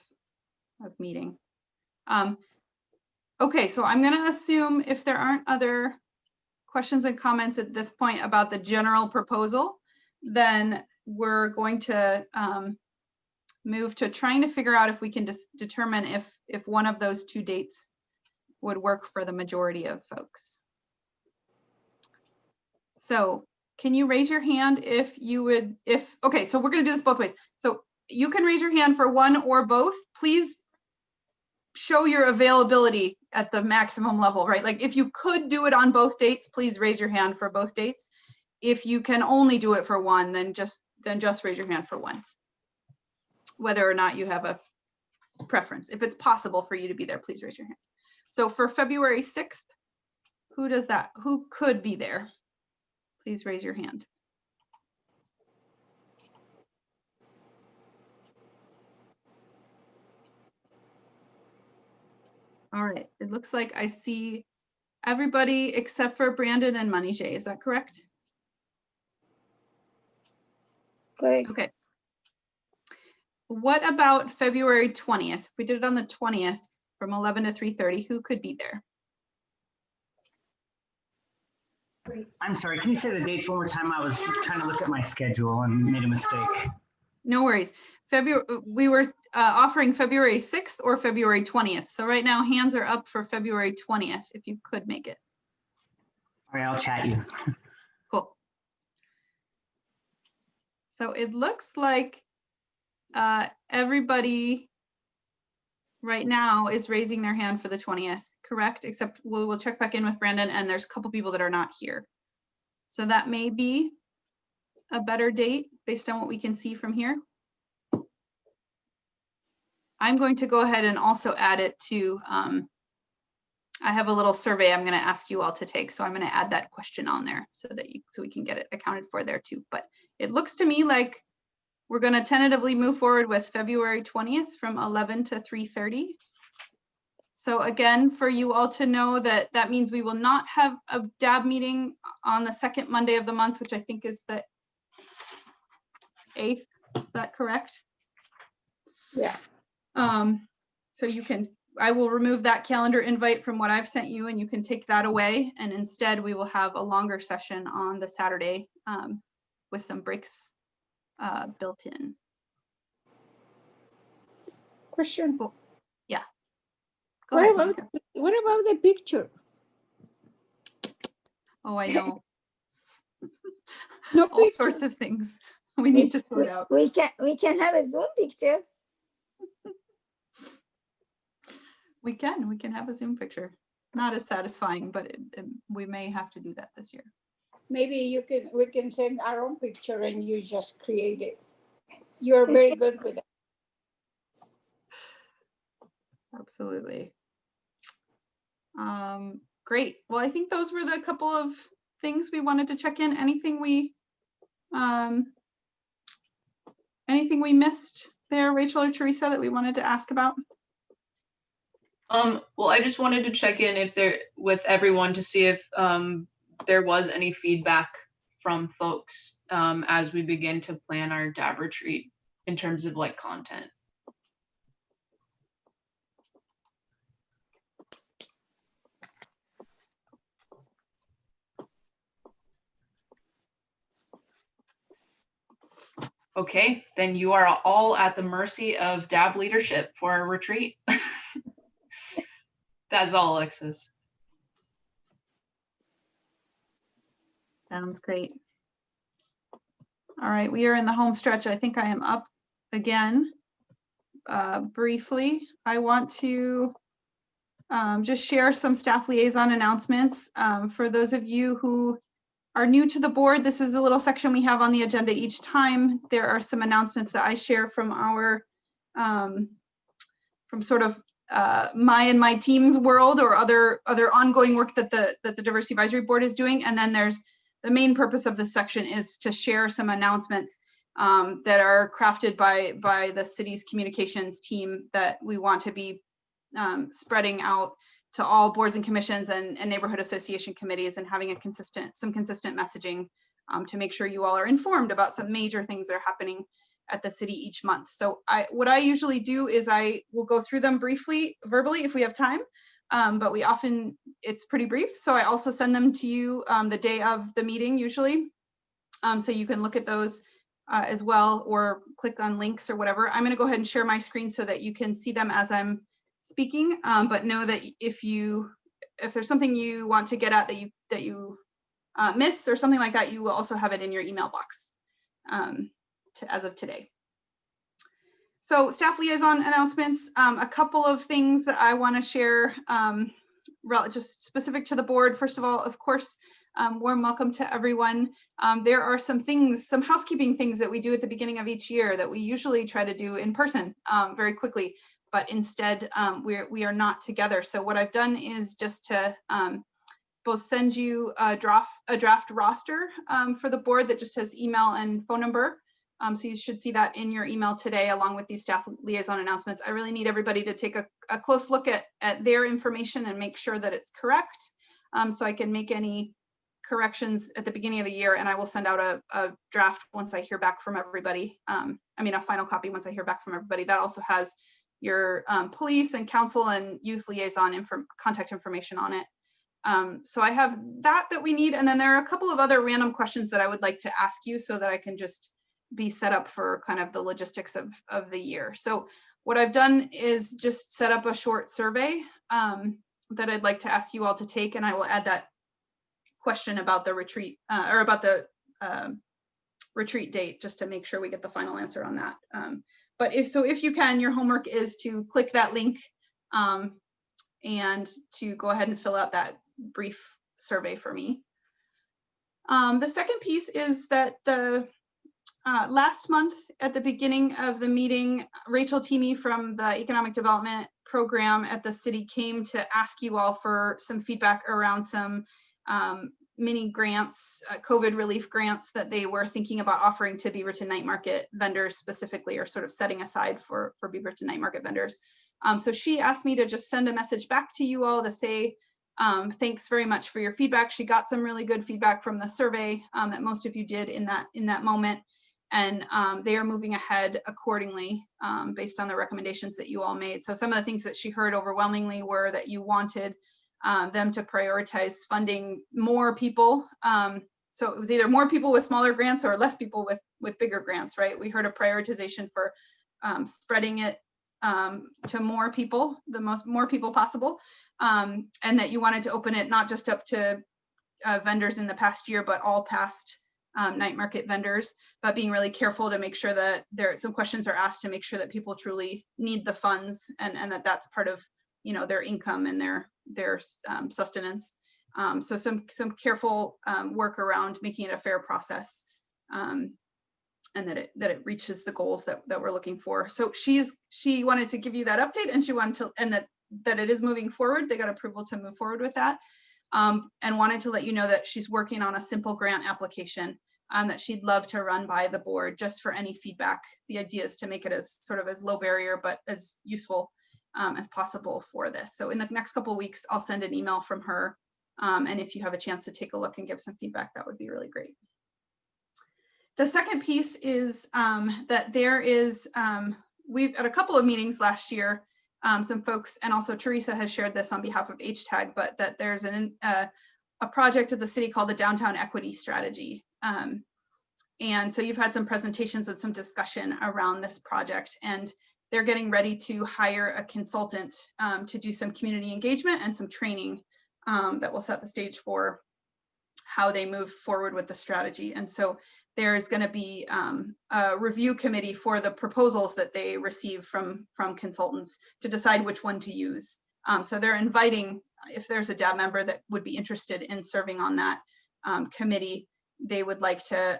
meeting. Okay, so I'm going to assume if there aren't other questions and comments at this point about the general proposal, then we're going to move to trying to figure out if we can determine if one of those two dates would work for the majority of folks. So can you raise your hand if you would, okay, so we're gonna do this both ways. So you can raise your hand for one or both. Please show your availability at the maximum level, right? Like if you could do it on both dates, please raise your hand for both dates. If you can only do it for one, then just raise your hand for one. Whether or not you have a preference. If it's possible for you to be there, please raise your hand. So for February 6th, who could be there? Please raise your hand. All right, it looks like I see everybody except for Brandon and Manijay, is that correct? Correct. Okay. What about February 20th? We did it on the 20th from 11 to 3:30. Who could be there? I'm sorry, can you say the dates one more time? I was trying to look at my schedule and made a mistake. No worries. We were offering February 6th or February 20th. So right now hands are up for February 20th, if you could make it. All right, I'll chat you. Cool. So it looks like everybody right now is raising their hand for the 20th, correct? Except we'll check back in with Brandon, and there's a couple people that are not here. So that may be a better date based on what we can see from here. I'm going to go ahead and also add it to, I have a little survey I'm going to ask you all to take. So I'm going to add that question on there so that so we can get it accounted for there too. But it looks to me like We're going to tentatively move forward with February 20th from 11 to 3:30. So again, for you all to know that that means we will not have a DAB meeting on the second Monday of the month, which I think is the 8th. Is that correct? Yeah. So you can, I will remove that calendar invite from what I've sent you, and you can take that away. And instead we will have a longer session on the Saturday with some breaks built in. Question. Cool. Yeah. What about the picture? Oh, I know. No All picture. sorts of things we need to sort out. We can have a Zoom picture. We can have a Zoom picture. Not as satisfying, but we may have to do that this year. Maybe we can send our own picture and you just create it. You're very good with it. Absolutely. Great. Well, I think those were the couple of things we wanted to check in. Anything we missed there, Rachel or Teresa, that we wanted to ask about? Well, I just wanted to check in with everyone to see if there was any feedback from folks as we begin to plan our DAB retreat in terms of like content. Okay, then you are all at the mercy of DAB leadership for our retreat. That's all, Alexis. Sounds great. All right, we are in the home stretch. I think I am up again. Briefly, I want to just share some staff liaison announcements. For those of you who are new to the board, this is a little section we have on the agenda each time. There are some announcements that I share from our, from sort of my and my team's world, or other ongoing work that the Diversity Advisory Board is doing. And then there's the main purpose of this section is to share some announcements that are crafted by the city's communications team that we want to be spreading out to all boards and commissions and neighborhood association committees, and having some consistent messaging to make sure you all are informed about some major things that are happening at the city each month. So what I usually do is I will go through them briefly, verbally, if we have time, but it's pretty brief. So I also send them to you the day of the meeting usually. So you can look at those as well, or click on links or whatever. I'm gonna go ahead and share my screen so that you can see them as I'm speaking, but know that if there's something you want to get at that you missed or something like that, you will also have it in your email box as of today. So staff liaison announcements, a couple of things that I want to share just specific to the board. First of all, of course, warm welcome to everyone. There are some housekeeping things that we do at the beginning of each year that we usually try to do in person very quickly, but instead we are not together. So what I've done is just to both send you a draft roster for the board that just has email and phone number. So you should see that in your email today, along with these staff liaison announcements. I really need everybody to take a close look at their information and make sure that it's correct. So I can make any corrections at the beginning of the year, and I will send out a draft once I hear back from everybody. A final copy once I hear back from everybody. That also has your police and council and youth liaison contact information on it. So I have that we need, and then there are a couple of other random questions that I would like to ask you so that I can just be set up for kind of the logistics of the year. So what I've done is just set up a short survey that I'd like to ask you all to take, and I will add that question about the retreat or about the retreat date, just to make sure we get the final answer on that. But if you can, your homework is to click that link and to go ahead and fill out that brief survey for me. The second piece is that last month at the beginning of the meeting, Rachel Teamy from the Economic Development Program at the city came to ask you all for some feedback around some mini grants, COVID relief grants that they were thinking about offering to Beaverton night market vendors specifically, or sort of setting aside for Beaverton night market vendors. So she asked me to just send a message back to you all to say, thanks very much for your feedback. She got some really good feedback from the survey that most of you did in that moment. And they are moving ahead accordingly based on the recommendations that you all made. So some of the things that she heard overwhelmingly were that you wanted them to prioritize funding more people. So it was either more people with smaller grants or less people with bigger grants, right? We heard a prioritization for spreading it to more people, more people possible. And that you wanted to open it not just up to vendors in the past year, but all past night market vendors, but being really careful to make sure that some questions are asked to make sure that people truly need the funds and that that's part of, you know, their income and their sustenance. So some careful work around making it a fair process, and that it reaches the goals that we're looking for. So she wanted to give you that update, and she wanted to, and that it is moving forward. They got approval to move forward with that. And wanted to let you know that she's working on a simple grant application that she'd love to run by the board just for any feedback. The idea is to make it as sort of as low barrier, but as useful as possible for this. So in the next couple of weeks, I'll send an email from her. And if you have a chance to take a look and give some feedback, that would be really great. The second piece is that there is, we've at a couple of meetings last year, some folks, and also Teresa has shared this on behalf of HTAG, but that there's a project at the city called the Downtown Equity Strategy. And so you've had some presentations and some discussion around this project, and they're getting ready to hire a consultant to do some community engagement and some training that will set the stage for how they move forward with the strategy. And so there's going to be a review committee for the proposals that they receive from consultants to decide which one to use. So they're inviting, if there's a DAB member that would be interested in serving on that committee, they would like to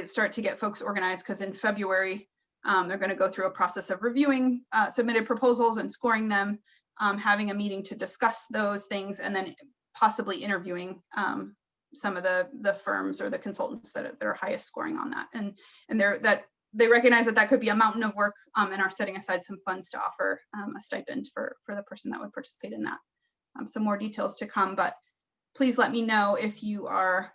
start to get folks organized, because in February, they're going to go through a process of reviewing submitted proposals and scoring them, having a meeting to discuss those things, and then possibly interviewing some of the firms or the consultants that are highest scoring on that. And they recognize that could be a mountain of work, and are setting aside some funds to offer a stipend for the person that would participate in that. Some more details to come, but please let me know if you are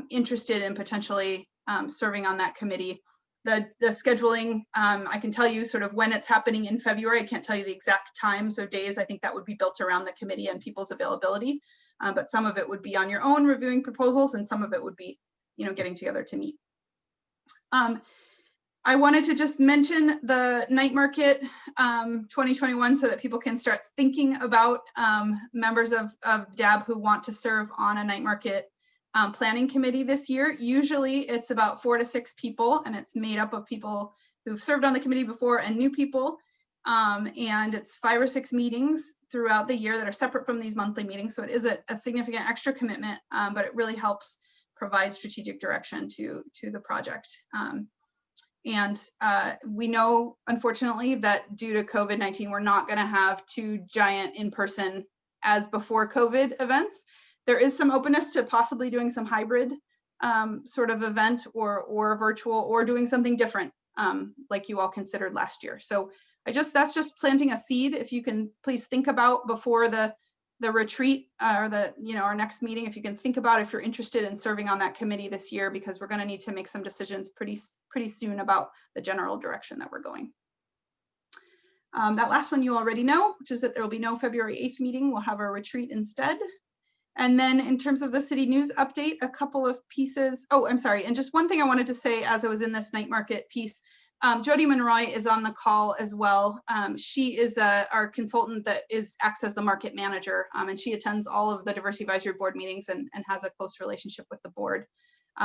interested in potentially serving on that committee. The scheduling, I can tell you sort of when it's happening in February. I can't tell you the exact times or days. I think that would be built around the committee and people's availability. But some of it would be on your own reviewing proposals, and some of it would be, you know, getting together to meet. I wanted to just mention the night market 2021 so that people can start thinking about members of DAB who want to serve on a night market planning committee this year. Usually it's about 4 to 6 people, and it's made up of people who've served on the committee before and new people. And it's 5 or 6 meetings throughout the year that are separate from these monthly meetings. So it is a significant extra commitment, but it really helps provide strategic direction to the project. And we know, unfortunately, that due to COVID-19, we're not going to have 2 giant in-person as before COVID events. There is some openness to possibly doing some hybrid sort of event or virtual, or doing something different like you all considered last year. So that's just planting a seed. If you can please think about before the retreat or our next meeting, if you can think about if you're interested in serving on that committee this year, because we're going to need to make some decisions pretty soon about the general direction that we're going. That last one you already know, which is that there will be no February 8th meeting. We'll have a retreat instead. And then in terms of the city news update, a couple of pieces. Oh, I'm sorry. And just one thing I wanted to say as I was in this night market piece, Jody Monroy is on the call as well. She is our consultant that acts as the market manager, and she attends all of the Diversity Advisory Board meetings and has a close relationship with the board.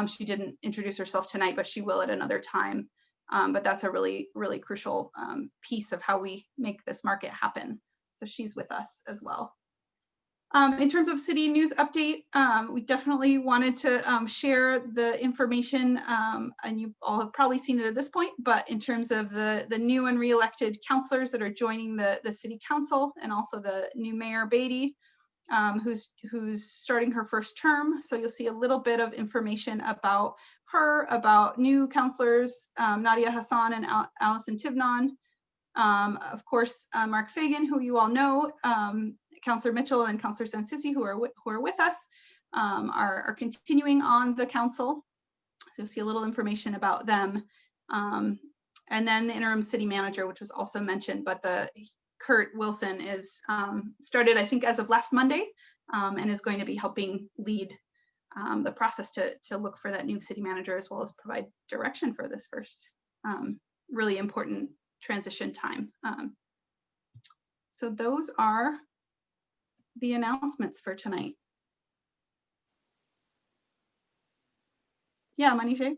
She didn't introduce herself tonight, but she will at another time. But that's a really, really crucial piece of how we make this market happen. So she's with us as well. In terms of city news update, we definitely wanted to share the information, and you all have probably seen it at this point, but in terms of the new and re-elected councilors that are joining the city council, and also the new mayor, Beatty, who's starting her first term. So you'll see a little bit of information about her, about new counselors, Nadia Hassan and Allison Tivnon. Of course, Marc Fagan, who you all know, Councilor Mitchell and Councilor Soucie, who are with us, are continuing on the council. So you'll see a little information about them. And then the interim city manager, which was also mentioned, but Kurt Wilson is started, I think, as of last Monday, and is going to be helping lead the process to look for that new city manager, as well as provide direction for this first really important transition time. So those are the announcements for tonight. Yeah, Manisha.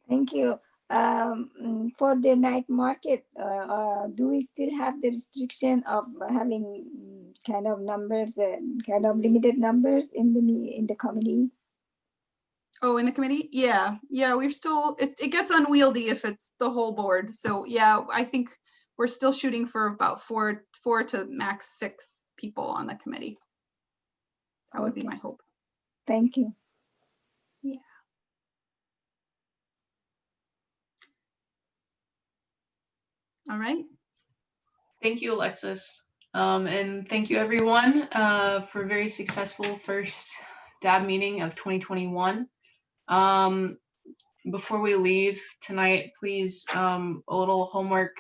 Thank you. For the night market, do we still have the restriction of having kind of numbers and kind of limited numbers in the committee? Oh, in the committee? Yeah, we're still, it gets unwieldy if it's the whole board. So yeah, I think we're still shooting for about four to max 6 people on the committee. That would be my hope. Thank you. Yeah. All right. Thank you, Alexis. And thank you everyone for a very successful first DAB meeting of 2021. Before we leave tonight, please, a little homework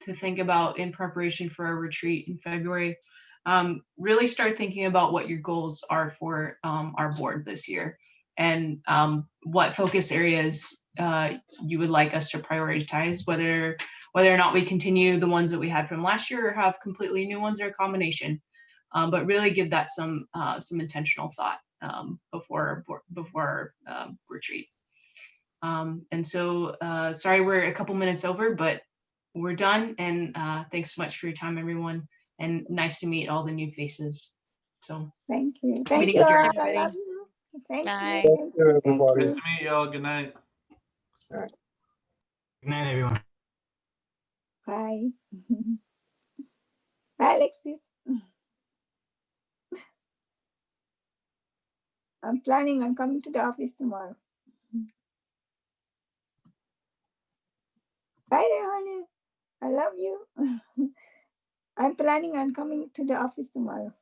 to think about in preparation for our retreat in February. Really start thinking about what your goals are for our board this year, and what focus areas you would like us to prioritize, whether or not we continue the ones that we had from last year or have completely new ones or a combination. But really give that some intentional thought before our retreat. And so sorry we're a couple minutes over, but we're done. And thanks so much for your time, everyone. And nice to meet all the new faces. So thank you. Thank Thank you all. I love you. Thank you. Thank you. everybody. Nice to meet y'all. Good night. Good night, everyone. Bye. Bye, Alexis. I'm planning on coming to the office tomorrow. Bye, Rehane. I love you. I'm planning on coming to the office tomorrow.